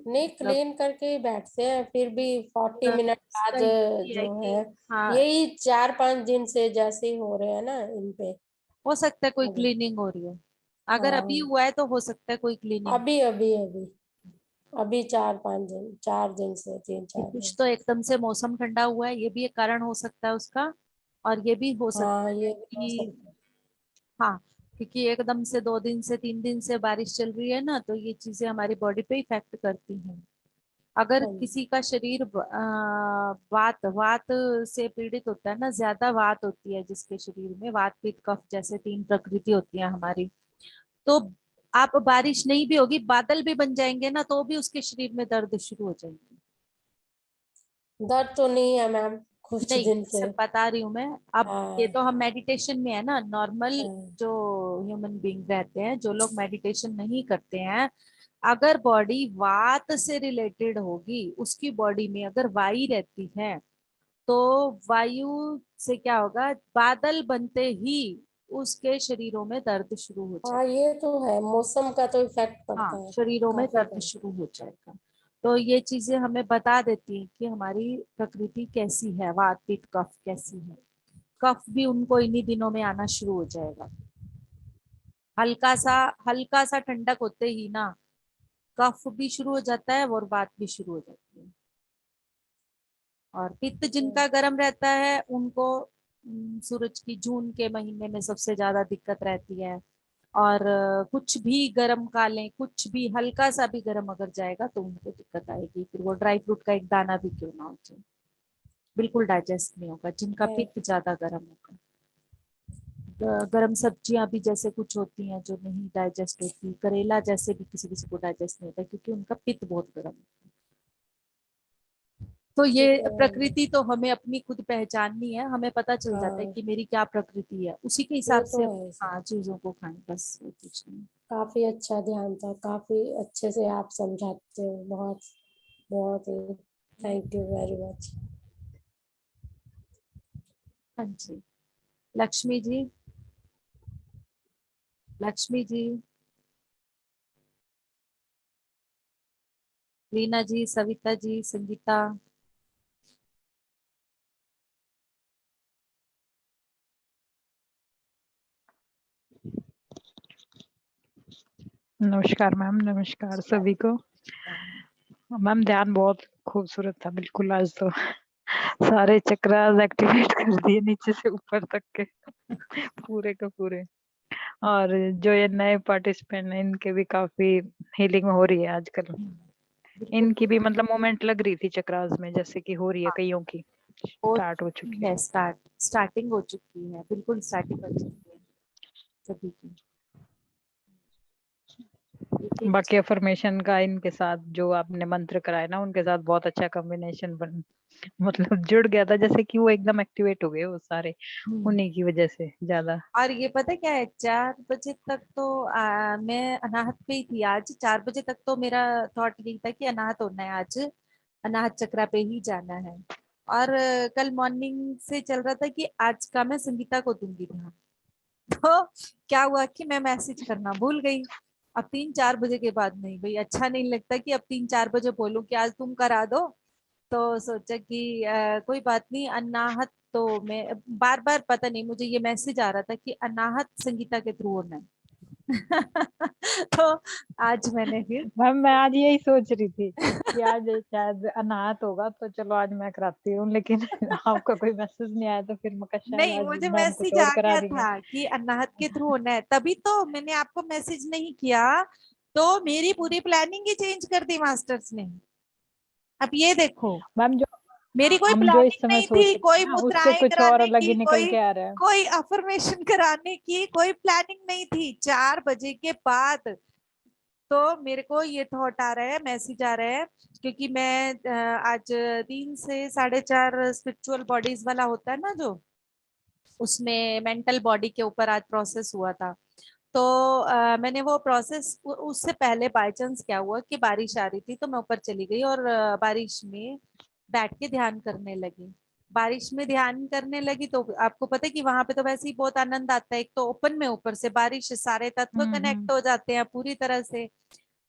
नहीं, मतलब क्लीन करके ही बैठते हैं, फिर भी 40 मिनट इसका बाद यही है जो कि है, हाँ, यही 4-5 दिन से जैसे ही हो रहे हैं ना इन पे। हो सकता है कोई अभी क्लीनिंग हो रही हो। अगर अभी हाँ, हुआ है तो हो सकता है कोई क्लीनिंग। अभी अभी अभी अभी 4-5 दिन, 4 दिन से, 3-4 दिन कुछ तो से। एकदम से मौसम ठंडा हुआ है, ये भी एक कारण हो सकता है उसका। और ये भी हो सकता हाँ, है ये भी हो कि सकता है। हाँ, क्योंकि एकदम से 2 दिन से 3 दिन से बारिश चल रही है ना, तो ये चीजें हमारी बॉडी पे इफेक्ट करती हैं। अगर हाँ जी। किसी का शरीर वात वात से पीड़ित होता है ना, ज्यादा वात होती है जिसके शरीर में, वात पित्त कफ जैसे 3 प्रकृति होती है हमारी, तो आप बारिश नहीं भी होगी, बादल भी बन जाएंगे ना, तो भी उसके शरीर में दर्द शुरू हो जाएंगे। दर्द तो नहीं है मैम, कुछ नहीं दिन से। सब बता रही हूँ मैं। अब ये हाँ तो हम मेडिटेशन में है ना, नॉर्मल हाँ जो ह्यूमन बींग रहते हैं, जो लोग मेडिटेशन नहीं करते हैं, अगर बॉडी वात से रिलेटेड होगी, उसकी बॉडी में अगर वायु रहती है, तो वायु से क्या होगा, बादल बनते ही उसके शरीरों में दर्द शुरू हो जाए। हाँ, ये तो है, मौसम का तो इफेक्ट पड़ता हाँ है, शरीरों में काफी दर्द पड़ता शुरू हो जाएगा। तो ये चीजें हमें बता देती हैं कि हमारी प्रकृति कैसी है, वात पित्त कफ कैसी है। कफ भी उनको इन्हीं दिनों में आना शुरू हो जाएगा। हल्का सा, हल्का सा ठंडक होते ही ना, कफ भी शुरू हो जाता है और बात भी शुरू हो जाती है। और पित्त है। जिनका गर्म रहता है उनको सूरज की जून के महीने में सबसे ज्यादा दिक्कत रहती है। और कुछ भी गर्म खा लें, कुछ भी हल्का सा भी गर्म अगर जाएगा तो उनको दिक्कत आएगी, फिर वो ड्राई फ्रूट का एक दाना भी क्यों ना हो जाए, बिल्कुल डाइजेस्ट नहीं होगा जिनका है। पित्त ज्यादा गर्म होगा। गरम सब्जियां भी जैसे कुछ होती हैं जो नहीं डाइजेस्ट होती, करेला जैसे भी किसी किसी को डाइजेस्ट नहीं होता क्योंकि उनका पित्त बहुत गर्म है। तो ये प्रकृति तो हमें अपनी खुद पहचाननी है, हमें पता चल जाता है हाँ, कि मेरी क्या प्रकृति है, उसी के वो हिसाब तो से है सर। हाँ चीजों को खाएं, बस और कुछ नहीं। काफी अच्छा ध्यान था, काफी अच्छे से आप समझाते हो, बहुत बहुत ही थैंक यू वेरी मच। हाँ जी। लक्ष्मी जी, लक्ष्मी जी, रीना जी, सविता जी, संगीता। नमस्कार मैम, नमस्कार सभी को। मैम ध्यान बहुत खूबसूरत था, बिल्कुल आज तो सारे चक्रास एक्टिवेट कर दिए नीचे से ऊपर तक के पूरे के पूरे। और जो ये नए पार्टिसिपेंट हैं इनके भी काफी हीलिंग हो रही है आजकल। बिल्कुल इनकी भी मतलब मोमेंट लग रही थी चक्रास में, जैसे कि हो रही है कईयों की, हो स्टार्ट हो चुकी है। है, स्टार्टिंग हो चुकी है, बिल्कुल स्टार्टिंग हो चुकी है सभी की। एक बाकी अफर्मेशन का इनके साथ जो आपने मंत्र कराए ना, उनके साथ बहुत अच्छा कॉम्बिनेशन बन मतलब जुड़ गया था, जैसे कि वो एकदम एक्टिवेट हो गए वो सारे, उन्हीं की वजह से ज्यादा। और ये पता क्या है, 4 बजे तक तो मैं अनाहत पे ही थी आज। 4 बजे तक तो मेरा थॉट यही था कि अनाहत होना है आज, अनाहत चक्रा पे ही जाना है। और कल मॉर्निंग से चल रहा था कि आज का मैं संगीता को दूंगी ध्यान। तो क्या हुआ कि मैं मैसेज करना भूल गई। अब 3-4 बजे के बाद नहीं भाई, अच्छा नहीं लगता कि अब 3-4 बजे बोलूं कि आज तुम करा दो। तो सोचा कि कोई बात नहीं, अनाहत तो मैं बार बार, पता नहीं मुझे ये मैसेज आ रहा था कि अनाहत संगीता के थ्रू होना है। तो आज मैंने फिर मैम मैं आज यही सोच रही थी कि आज शायद अनाहत होगा, तो चलो आज मैं कराती हूँ, लेकिन आपका कोई मैसेज नहीं आया, तो फिर मैं कहा शायद नहीं, आज मुझे मैम कुछ मैसेज और आ करा गया रही हैं। था कि अनाहत के थ्रू होना है, तभी तो मैंने आपको मैसेज नहीं किया। तो मेरी पूरी प्लानिंग ही चेंज कर दी मास्टर्स ने। अब ये देखो, मैम जो मेरी कोई हम जो इस प्लानिंग समय नहीं सोच थी, रहे कोई हैं ना, उससे मुद्राएं कुछ और कराने अलग की, ही निकल कोई के आ रहा है। कोई अफर्मेशन कराने की कोई प्लानिंग नहीं थी। 4 बजे के बाद तो मेरे को ये थॉट आ रहा है, मैसेज आ रहा है, क्योंकि मैं आज 3 से 4:30 स्पिरिचुअल बॉडीज वाला होता है ना जो, उसमें मेंटल बॉडी के ऊपर आज प्रोसेस हुआ था। तो मैंने वो प्रोसेस, उससे पहले बाय चांस क्या हुआ कि बारिश आ रही थी तो मैं ऊपर चली गई और बारिश में बैठ के ध्यान करने लगी। बारिश में ध्यान करने लगी तो आपको पता है कि वहां पे तो वैसे ही बहुत आनंद आता है, एक तो ओपन में, ऊपर से बारिश, सारे तत्व कनेक्ट हम्म। हो जाते हैं पूरी तरह से।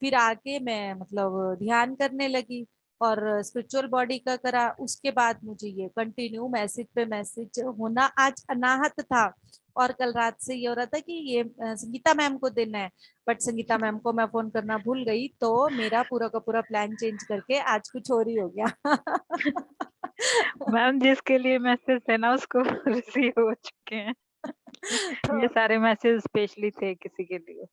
फिर आके मैं मतलब ध्यान करने लगी और स्पिरिचुअल बॉडी का करा। उसके बाद मुझे ये कंटिन्यू मैसेज पे मैसेज होना, आज अनाहत था और कल रात से ये हो रहा था कि ये संगीता मैम को देना है, बट संगीता मैम को मैं फोन करना भूल गई, तो मेरा पूरा का पूरा प्लान चेंज करके आज कुछ और ही हो गया। मैम जिसके लिए मैसेज थे ना उसको रिसीव हो चुके हैं। ये तो सारे मैसेज स्पेशली थे किसी के लिए।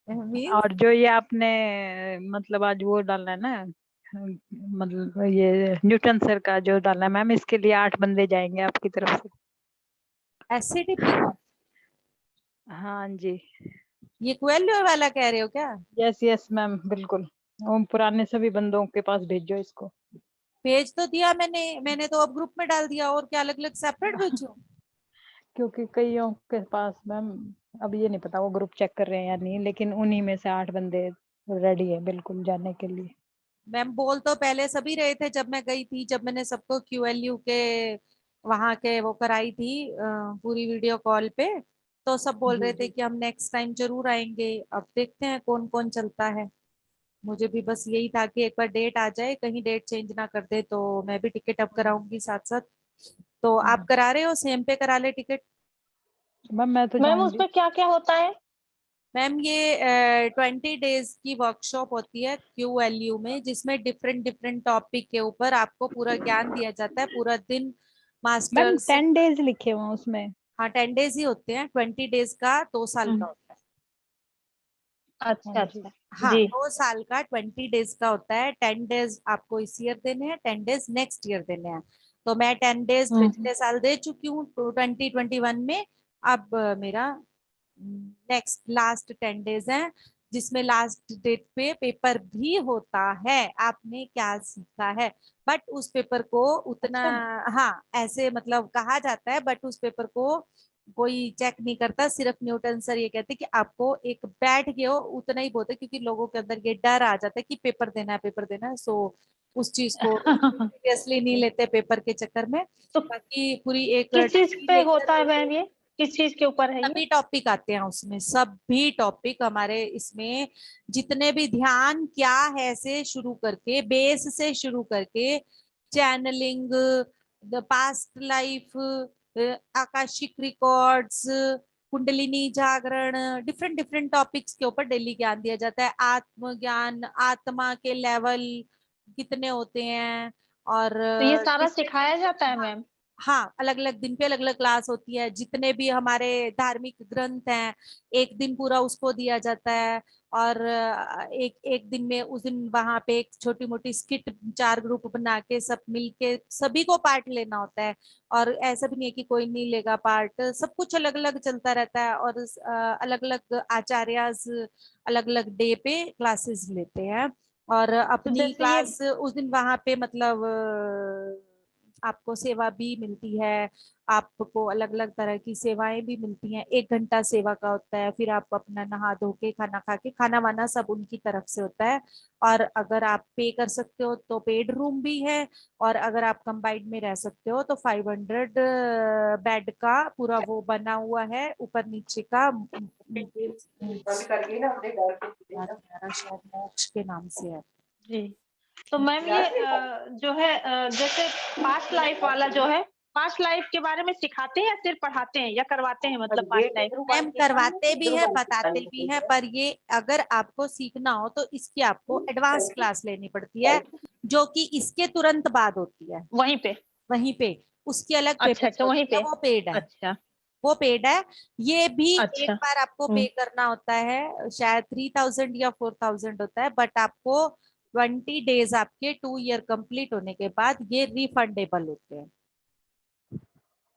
मीन्स और जो ये आपने मतलब आज वो डालना है ना, मतलब ये न्यूटन सर का जो डालना है मैम, इसके लिए 8 बंदे जाएंगे आपकी तरफ से। एससीडीपी का, हाँ जी। ये क्वेल्योर वाला कह रहे हो क्या? यस यस मैम, बिल्कुल। उन पुराने सभी बंदों के पास भेजो इसको। भेज तो दिया मैंने तो अब ग्रुप में डाल दिया, और क्या अलग अलग सेपरेट भेजूं? क्योंकि कईयों के पास मैम, अब ये नहीं पता वो ग्रुप चेक कर रहे हैं या नहीं, लेकिन उन्हीं में से 8 बंदे रेडी है बिल्कुल जाने के लिए। मैम बोल तो पहले सभी रहे थे जब मैं गई थी, जब मैंने सबको क्यूएलयू के वहां के वो कराई थी पूरी वीडियो कॉल पे, तो सब बोल जी रहे थे जी। कि हम नेक्स्ट टाइम जरूर आएंगे। अब देखते हैं कौन कौन चलता है। मुझे भी बस यही था कि एक बार डेट आ जाए, कहीं डेट चेंज ना कर दे, तो मैं भी टिकट अब कराऊंगी साथ साथ। तो आप करा रहे हो, सेम पे करा ले टिकट? मैम मैं तो मैम जाऊंगी। उसमें क्या क्या होता है? मैम ये 20 डेज की वर्कशॉप होती है क्यूएलयू में, जिसमें डिफरेंट डिफरेंट टॉपिक के ऊपर आपको पूरा ज्ञान दिया जाता है पूरा दिन। मैम मास्टर्स, 10 डेज लिखे हुए हैं उसमें। हाँ 10 डेज ही होते हैं, 20 डेज का 2 साल का होता है। हाँ अच्छा जी। अच्छा। हाँ, जी। 2 साल का 20 डेज का होता है। 10 डेज आपको इस ईयर देने हैं, 10 डेज नेक्स्ट ईयर देने हैं। तो मैं 10 डेज हम्म। पिछले साल दे चुकी हूँ 2021 में। अब मेरा नेक्स्ट लास्ट 10 डेज है, जिसमें लास्ट डेट पे पेपर भी होता है। आपने क्या सीखा है? बट उस पेपर को उतना, हाँ ऐसे मतलब कहा जाता है, बट उस पेपर को कोई चेक नहीं करता। सिर्फ न्यूटन सर ये कहते हैं कि आपको एक बैठ गए हो उतना ही बहुत है, क्योंकि लोगों के अंदर ये डर आ जाता है कि पेपर देना है, पेपर देना है। सो उस चीज को सीरियसली नहीं लेते पेपर के चक्कर में। तो बाकी पूरी एक किस चीज डायरी पे लेकर होता है मैम, ये किस चीज के ऊपर है ये? सभी टॉपिक आते हैं उसमें, सभी टॉपिक हमारे इसमें जितने भी, ध्यान क्या है से शुरू करके, बेस से शुरू करके, channeling, the past life, Akashic records, kundalini जागरण, डिफरेंट डिफरेंट टॉपिक्स के ऊपर डेली ज्ञान दिया जाता है। आत्मज्ञान, आत्मा के लेवल कितने होते हैं, और तो ये सारा different सिखाया जाता है different, मैम? हाँ अलग अलग दिन पे अलग अलग क्लास होती है। जितने भी हमारे धार्मिक ग्रंथ हैं, एक दिन पूरा उसको दिया जाता है। और एक एक दिन में, उस दिन वहां पे एक छोटी मोटी स्किट, 4 ग्रुप बना के सब मिलके सभी को पार्ट लेना होता है। और ऐसा भी नहीं है कि कोई नहीं लेगा पार्ट, सब कुछ अलग अलग चलता रहता है। और अलग अलग आचार्यास अलग अलग डे पे क्लासेस लेते हैं। और तो अपनी जैसे ये क्लास उस दिन वहां पे मतलब आपको सेवा भी मिलती है। आपको अलग अलग तरह की सेवाएं भी मिलती हैं। 1 घंटा सेवा का होता है, फिर आप अपना नहा धो के, खाना खा के, खाना वाना सब उनकी तरफ से होता है। और अगर आप पे कर सकते हो तो पेड रूम भी है। और अगर आप कंबाइंड में रह सकते हो तो 500 बेड का पूरा वो बना हुआ है, ऊपर नीचे का। शायद मोक्ष के नाम से है। जी, तो मैम ये जो है जैसे पास्ट लाइफ वाला जो है, पास्ट लाइफ के बारे में सिखाते हैं या सिर्फ पढ़ाते हैं या करवाते हैं, मतलब पास्ट लाइफ? मैम करवाते भी है, बताते भी है, पर ये अगर आपको सीखना हो तो इसकी आपको एडवांस क्लास लेनी पड़ती है, जो कि इसके तुरंत बाद होती है। वहीं पे? वहीं पे उसकी अलग अच्छा अच्छा, पेपर वहीं होती है, पे। वो पेड है। अच्छा वो पेड है। ये भी एक अच्छा। बार आपको पे करना होता है, शायद 3000 या 4000 होता है, बट आपको 20 डेज आपके 2 ईयर कंप्लीट होने के बाद ये रिफंडेबल होते हैं।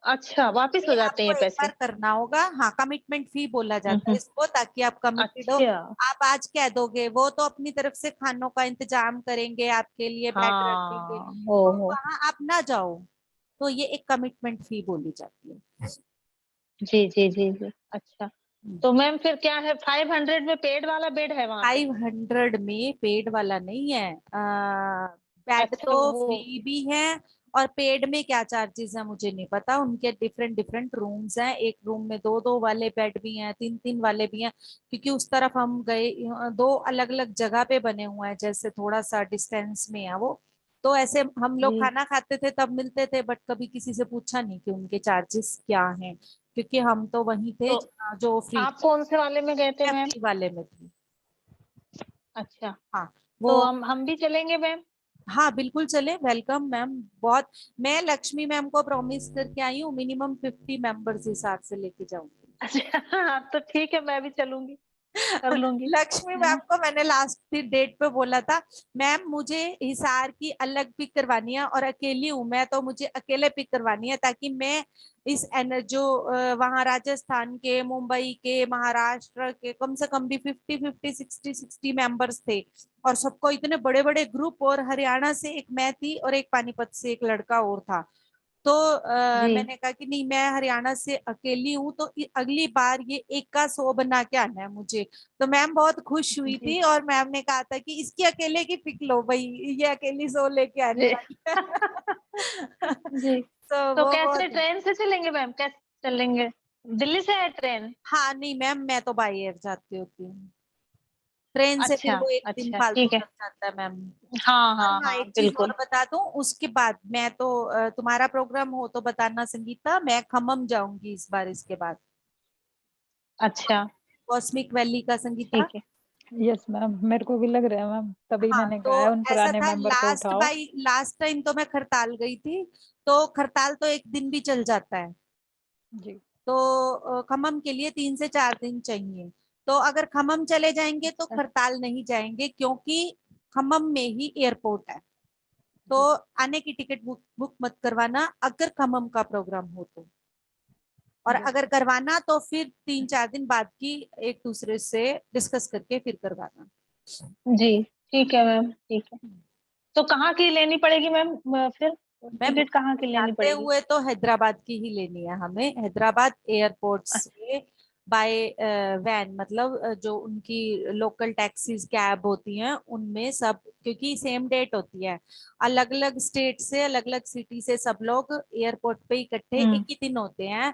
अच्छा, वापिस ये हो जाते आपको हैं एक पैसे? बार करना होगा, हाँ कमिटमेंट फी बोला जाता है हम्म, इसको, ताकि आप कमिटेड हो। अच्छा। आप आज कह दोगे, वो तो अपनी तरफ से खानों का इंतजाम करेंगे, आपके लिए बेड रख देंगे, हाँ, तो ओहो। वहां आप ना जाओ, तो ये एक कमिटमेंट फी बोली जाती है। जी जी जी जी, अच्छा। तो मैम फिर क्या है, 500 में पेड वाला बेड है वहां पे? 500 में पेड वाला नहीं है। बेड अच्छा तो वो। फ्री भी है। और पेड में क्या चार्जेस है मुझे नहीं पता, उनके डिफरेंट डिफरेंट रूम्स हैं। एक रूम में 2-2 वाले बेड भी हैं, 3-3 वाले भी हैं, क्योंकि उस तरफ हम गए, 2 अलग अलग जगह पे बने हुए हैं, जैसे थोड़ा सा डिस्टेंस में है वो। तो ऐसे हम लोग जी, खाना खाते थे तब मिलते थे, बट कभी किसी से पूछा नहीं कि उनके चार्जेस क्या हैं, क्योंकि हम तो वहीं थे तो जो फ्री, आप कौन से वाले में गए थे मैम? फ्री वाले में थे। अच्छा, हाँ तो वो, हम भी चलेंगे मैम? हाँ बिल्कुल चले, वेलकम मैम। बहुत, मैं लक्ष्मी मैम को प्रॉमिस करके आई हूँ, मिनिमम 50 मेंबर्स हिसाब से लेके जाऊंगी। अच्छा हाँ, तो ठीक है, मैं भी चलूंगी, कर लूंगी। लक्ष्मी मैम को मैंने लास्ट डेट पे बोला था, मैम मुझे हिसार की अलग पिक करवानी है, और अकेली हूँ मैं, तो मुझे अकेले पिक करवानी है, ताकि मैं इस जो वहाँ राजस्थान के, मुंबई के, महाराष्ट्र के कम से कम भी 50-50, 60-60 मेंबर्स थे। और सबको इतने बड़े बड़े ग्रुप, और हरियाणा से एक मैं थी, और एक पानीपत से एक लड़का और था। तो जी मैंने कहा कि नहीं, मैं हरियाणा से अकेली हूँ, तो अगली बार ये एक का 100 बना के आना है मुझे। तो मैम बहुत खुश हुई जी थी, और मैम ने कहा था कि इसकी अकेले की पिक लो भाई, ये अकेली 100 लेके आने जी वाली है। जी। तो तो वो कैसे, बहुत, ट्रेन से चलेंगे मैम, कैसे चलेंगे? दिल्ली से है ट्रेन? हाँ नहीं मैम, मैं तो बाई एयर जाती होती हूँ। ट्रेन से फिर अच्छा वो एक दिन अच्छा, फालतू ठीक है। लग जाता है मैम। हाँ और हाँ हाँ, हाँ, एक चीज और बिल्कुल। बता दूं, उसके बाद मैं तो तुम्हारा प्रोग्राम हो तो बताना संगीता, मैं खम्मम जाऊंगी इस बार, इसके बाद अच्छा, कॉस्मिक वैली का, संगीता। ठीक है। यस मैम, मेरे को भी लग रहा है मैम, तभी हाँ मैंने तो कहा है उन ऐसा पुराने था, मेंबर को उठाओ। लास्ट टाइम तो मैं खरताल गई थी, तो खरताल तो एक दिन भी चल जाता है। जी तो खम्मम के लिए 3 से 4 दिन चाहिए। तो अगर खम्मम चले जाएंगे तो अच्छा, खरताल नहीं जाएंगे, क्योंकि खम्मम में ही एयरपोर्ट है। तो जी आने की टिकट बुक बुक मत करवाना, अगर खम्मम का प्रोग्राम हो तो। और जी। अगर करवाना तो फिर 3-4 दिन बाद की एक दूसरे से डिस्कस करके फिर करवाना। जी ठीक है मैम, ठीक है। तो कहाँ की लेनी पड़ेगी मैम फिर मैम टिकट कहाँ की लेनी जाते पड़ेगी? हुए तो हैदराबाद की ही लेनी है हमें, हैदराबाद एयरपोर्ट से बाय वैन, मतलब जो उनकी लोकल टैक्सीज कैब होती हैं उनमें सब, क्योंकि सेम डेट होती है, अलग अलग स्टेट से अलग अलग सिटी से सब लोग एयरपोर्ट पे इकट्ठे एक ही दिन होते हैं,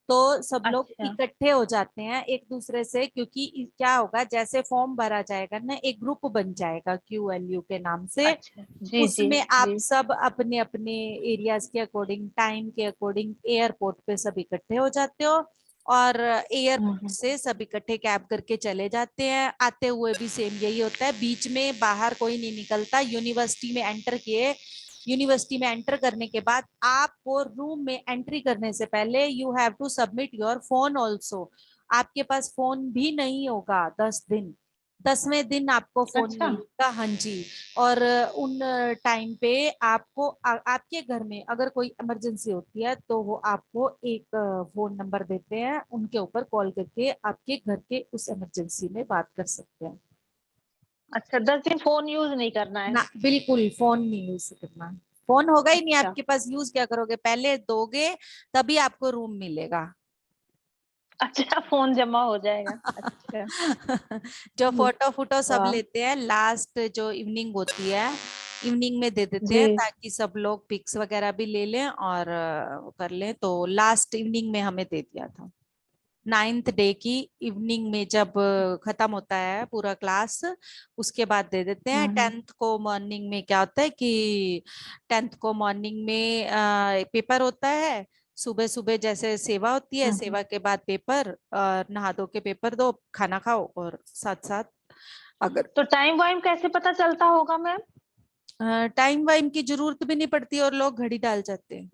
तो सब लोग अच्छा इकट्ठे हो जाते हैं एक दूसरे से, क्योंकि क्या होगा जैसे फॉर्म भरा जाएगा ना, एक ग्रुप बन जाएगा QLU के नाम से, अच्छा, जी जी उसमें आप जी। सब अपने अपने एरियाज के अकॉर्डिंग, टाइम के अकॉर्डिंग एयरपोर्ट पे सब इकट्ठे हो जाते हो, और एयरपोर्ट से सब इकट्ठे कैब करके चले जाते हैं। आते हुए भी सेम यही होता है, बीच में बाहर कोई नहीं निकलता। यूनिवर्सिटी में एंटर करने के बाद आपको रूम में एंट्री करने से पहले you have to submit your phone also. आपके पास फोन भी नहीं होगा 10 दिन, 10वें दिन आपको फोन अच्छा मिलेगा। हाँ जी। और उन टाइम पे आपको आपके घर में अगर कोई इमरजेंसी होती है तो वो आपको एक फोन नंबर देते हैं, उनके ऊपर कॉल करके आपके घर के उस इमरजेंसी में बात कर सकते हैं। अच्छा, 10 दिन फोन यूज नहीं करना है? ना, बिल्कुल फोन नहीं यूज करना। फोन होगा ही नहीं अच्छा आपके पास, यूज क्या करोगे, पहले दोगे तभी आपको रूम मिलेगा। अच्छा, फोन जमा हो जाएगा, अच्छा। जो फोटो फोटो सब वाह। लेते हैं लास्ट जो इवनिंग होती है, इवनिंग में दे देते जी हैं ताकि सब लोग पिक्स वगैरह भी ले लें और कर लें। तो लास्ट इवनिंग में हमें दे दिया था, 9th डे की इवनिंग में, जब खत्म होता है पूरा क्लास उसके बाद दे देते हैं। 10th को मॉर्निंग में क्या होता है कि 10th को मॉर्निंग में पेपर होता है, सुबह सुबह जैसे सेवा होती है, सेवा के बाद पेपर, और नहा धो के पेपर दो, खाना खाओ, और साथ साथ अगर तो टाइम वाइम कैसे पता चलता होगा मैम? टाइम वाइम की जरूरत भी नहीं पड़ती और लोग घड़ी डाल जाते हैं।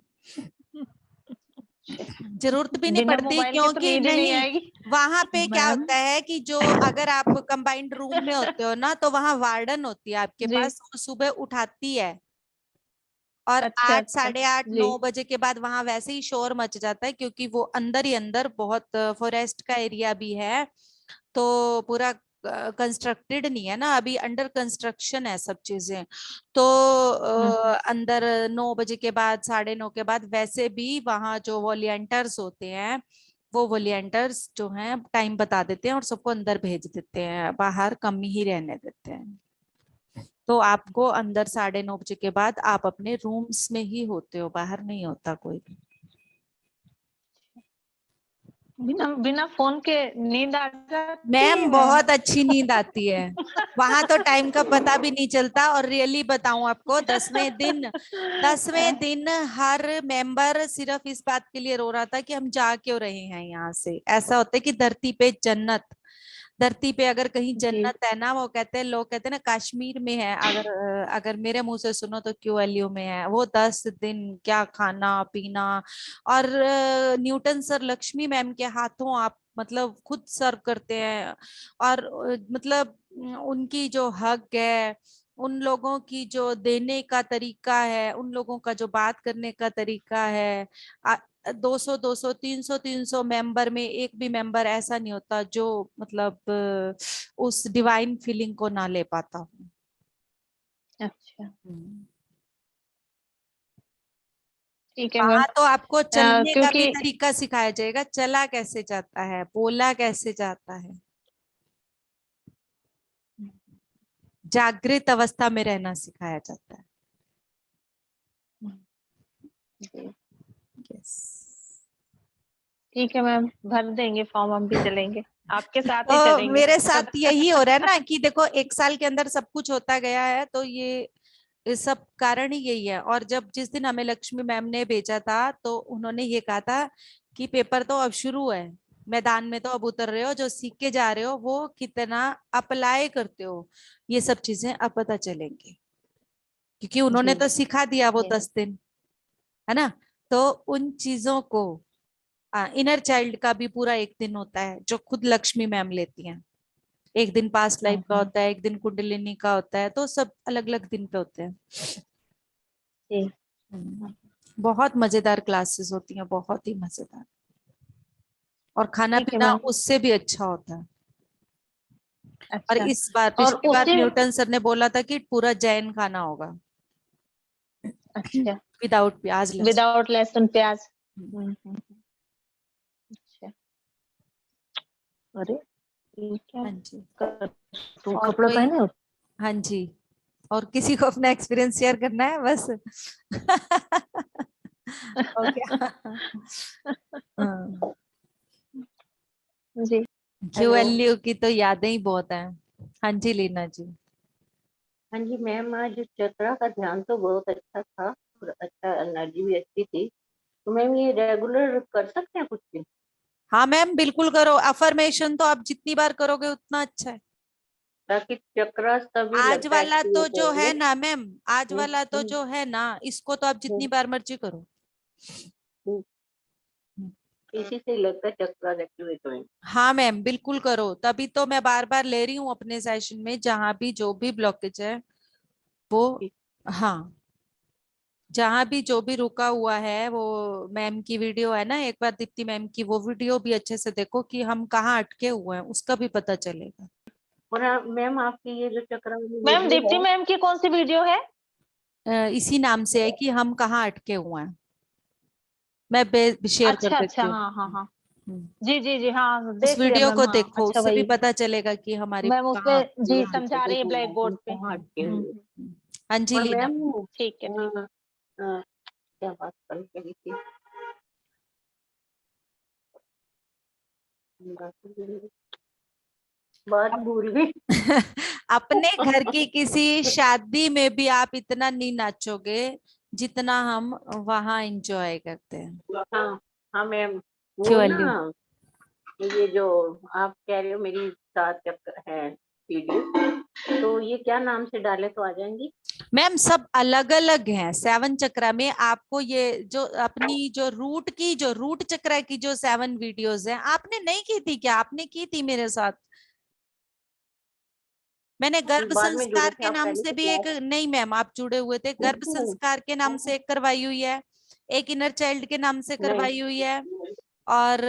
जरूरत भी नहीं बिना पड़ती मोबाइल के तो क्योंकि नींद ही नहीं नहीं, आएगी। वहां पे क्या मैम होता है कि जो अगर आप कंबाइंड रूम में होते हो ना, तो वहां वार्डन होती है आपके जी। पास, वो सुबह उठाती है, और अच्छा आठ अच्छा। साढ़े आठ जी 9 बजे के बाद वहां वैसे ही शोर मच जाता है, क्योंकि वो अंदर ही अंदर बहुत फॉरेस्ट का एरिया भी है, तो पूरा कंस्ट्रक्टेड नहीं है ना, अभी अंडर कंस्ट्रक्शन है सब चीजें। तो अंदर 9 बजे के बाद, 9:30 के बाद वैसे भी वहाँ जो वॉलियंटर्स होते हैं, वो वॉलियंटर्स जो हैं टाइम बता देते हैं और सबको अंदर भेज देते हैं, बाहर कम ही रहने देते हैं। तो आपको अंदर 9:30 बजे के बाद आप अपने रूम्स में ही होते हो, बाहर नहीं होता कोई भी। बिना बिना फोन के नींद आ जाती है मैम मैम? बहुत अच्छी नींद आती है, वहां तो टाइम का पता भी नहीं चलता। और रियली बताऊं आपको, 10वें दिन हर मेंबर सिर्फ इस बात के लिए रो रहा था कि हम जा क्यों रहे हैं यहाँ से। ऐसा होता है कि धरती पे जन्नत, धरती पे अगर कहीं जी जन्नत है ना, वो कहते हैं, लोग कहते हैं ना कश्मीर में है, अगर मेरे मुंह से सुनो तो QLU में है। वो 10 दिन क्या खाना पीना, और न्यूटन सर लक्ष्मी मैम के हाथों आप मतलब खुद सर्व करते हैं, और मतलब उनकी जो हक है, उन लोगों की जो देने का तरीका है, उन लोगों का जो बात करने का तरीका है, 200 300 मेंबर में एक भी मेंबर ऐसा नहीं होता जो मतलब उस डिवाइन फीलिंग को ना ले पाता हूँ। अच्छा ठीक है मैम। वहां तो आपको चलने का भी क्योंकि तरीका सिखाया जाएगा, चला कैसे जाता है, बोला कैसे जाता है, जागृत अवस्था में रहना सिखाया जाता है। जी, यस। ठीक है मैम, भर देंगे फॉर्म, हम भी चलेंगे, आपके साथ ही तो चलेंगे मेरे सब। साथ यही हो रहा है ना कि देखो 1 साल के अंदर सब कुछ होता गया है, तो ये सब कारण ही यही है। और जब जिस दिन हमें लक्ष्मी मैम ने भेजा था तो उन्होंने ये कहा था कि पेपर तो अब शुरू है, मैदान में तो अब उतर रहे हो, जो सीख के जा रहे हो वो कितना अप्लाई करते हो, ये सब चीजें अब पता चलेंगी, क्योंकि उन्होंने जी तो सिखा दिया वो जी 10 दिन, है ना। तो उन चीजों को, इनर चाइल्ड का भी पूरा एक दिन होता है जो खुद लक्ष्मी मैम लेती हैं। एक दिन पास्ट लाइफ का होता है, एक दिन कुंडलिनी का होता है, तो सब अलग अलग दिन पे होते हैं। जी। बहुत मजेदार क्लासेस होती हैं, बहुत ही मजेदार। और खाना ठीक है पीना मैम। उससे भी अच्छा होता है। और अच्छा। इस बार, और पिछली बार उसी न्यूटन सर ने बोला था कि पूरा जैन खाना होगा, अच्छा, विदाउट प्याज लहसुन। विदाउट लहसुन प्याज। अच्छा। अरे ये क्या हाँ जी। तुम और कपड़े कोई, पहने हो? हाँ जी, और किसी को अपना एक्सपीरियंस शेयर करना है बस। हो गया। हाँ, जी। QLU की तो यादें ही बहुत हैं। हाँ जी लीना जी। हाँ जी मैम, आज चक्रा का ध्यान तो बहुत अच्छा था और अच्छा एनर्जी भी अच्छी थी। तो मैम ये रेगुलर कर सकते हैं कुछ दिन? हाँ मैम बिल्कुल करो, अफर्मेशन तो आप जितनी बार करोगे उतना अच्छा है। ताकि चक्रा तभी आज लगता है वाला तो एक्टिवेट जो है होंगे। ना मैम, आज हम्म, वाला तो हम्म, जो है ना, इसको तो आप जितनी हम्म, बार मर्जी करो। हम्म। इसी से ही लगता है चक्रा एक्टिवेट होंगे। हाँ मैम बिल्कुल करो, तभी तो मैं बार बार ले रही हूँ अपने सेशन में, जहां भी जो भी ब्लॉकेज है वो, ठीक। हाँ, जहां भी जो भी रुका हुआ है वो, मैम की वीडियो है ना, एक बार दीप्ति मैम की वो वीडियो भी अच्छे से देखो कि हम कहाँ अटके हुए हैं, उसका भी पता चलेगा। और मैम आपकी ये जो चक्रा वाली मैम वीडियो दीप्ति है, मैम की कौन सी वीडियो है? इसी नाम से है कि हम कहाँ अटके हुए हैं। मैं शेयर कर अच्छा अच्छा, देती हूँ। हाँ हाँ हाँ। हम्म। जी जी जी, हाँ उस देख लिया वीडियो मैम, को हाँ देखो, अच्छा उससे भी वही। पता चलेगा कि हमारी मैम कहाँ। उसमें जी यहाँ समझा रही है देखो ब्लैक बोर्ड हम पे। कहाँ अटके हुए। हाँ जी और लीना। मैम ठीक है ठीक। क्या बात कर रही थी? बात भूल गई। अपने घर की किसी शादी में भी आप इतना नहीं नाचोगे जितना हम वहां एंजॉय करते हैं। हाँ हाँ मैम, वो ना, QLU। ये जो आप कह रहे हो मेरी 7 चक्कर है वीडियो, तो ये क्या नाम से डाले तो आ जाएंगी? मैम सब अलग अलग हैं। 7 चक्रा में आपको ये जो अपनी जो रूट की, जो रूट चक्रा की जो 7 वीडियोस हैं, आपने नहीं की थी क्या? आपने की थी मेरे साथ। मैंने गर्भ बाद में जुड़े संस्कार थे के आप नाम पहले से से भी एक, क्लास। नहीं मैम आप जुड़े हुए थे, गर्भ संस्कार के नाम से एक करवाई हुई है, एक इनर चाइल्ड के नाम से नहीं। करवाई हुई है, और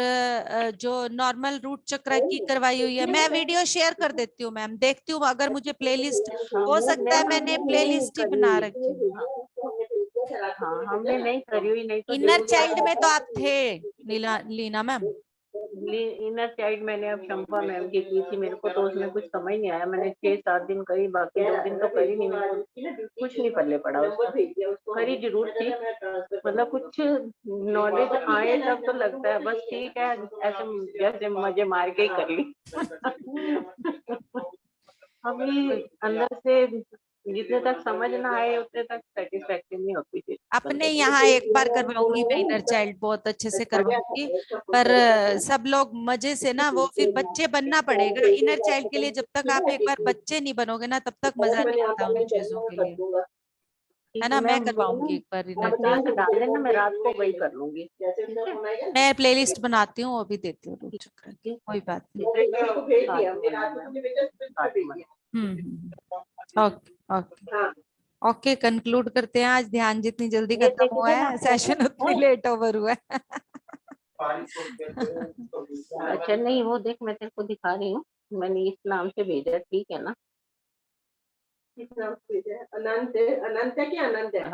जो नॉर्मल रूट चक्र की करवाई हुई है। मैं वीडियो शेयर कर देती हूँ मैम, देखती हूँ अगर मुझे प्लेलिस्ट, हो सकता है मैंने हमने नहीं प्लेलिस्ट ही करी बना हुई। रखी हो। हाँ हमने नहीं करी हुई, नहीं तो इनर जरूर चाइल्ड में तो याद आप थे लीना मैम। इनर चाइल्ड मैंने अब शंपा मैम की थी, मेरे को तो उसमें कुछ समझ नहीं आया। मैंने 6-7 दिन करी, बाकी 2 दिन तो करी नहीं, मेरे को कुछ नहीं पल्ले पड़ा उसका। करी जरूर थी, मतलब कुछ नॉलेज आए तब तो लगता है बस ठीक है, ऐसे जैसे मजे मार के ही कर ली। अभी अंदर से जितने तक समझ ना आए उतने तक सेटिस्फेक्शन नहीं होती थी। अपने यहाँ एक बार करवाऊंगी मैं इनर चाइल्ड, बहुत अच्छे से करवाऊंगी, पर सब लोग मजे से ना, वो फिर बच्चे बनना पड़ेगा इनर चाइल्ड के लिए। जब तक आप एक बार बच्चे नहीं बनोगे ना, तब तक मजा नहीं आता उन चीजों के लिए, है ठीक है ना। मैं मैम, करवाऊंगी एक बार इनर आप चाइल्ड। लिंक डाल देना, मैं रात को वही कर लूंगी। मैं प्लेलिस्ट बनाती हूँ, वो भी देती हूँ रूट चक्र की, कोई बात नहीं। ओके ओके ओके, कंक्लूड करते हैं। आज ध्यान जितनी जल्दी ये खत्म हुआ देखिए ना। है, सेशन उतनी लेट ओवर हुआ है। अच्छा नहीं, वो देख मैं तेरे को दिखा रही हूँ, मैंने इस नाम से भेजा, ठीक है ना? किस नाम से भेजा है? अनंत है, अनंत है कि अनंत है?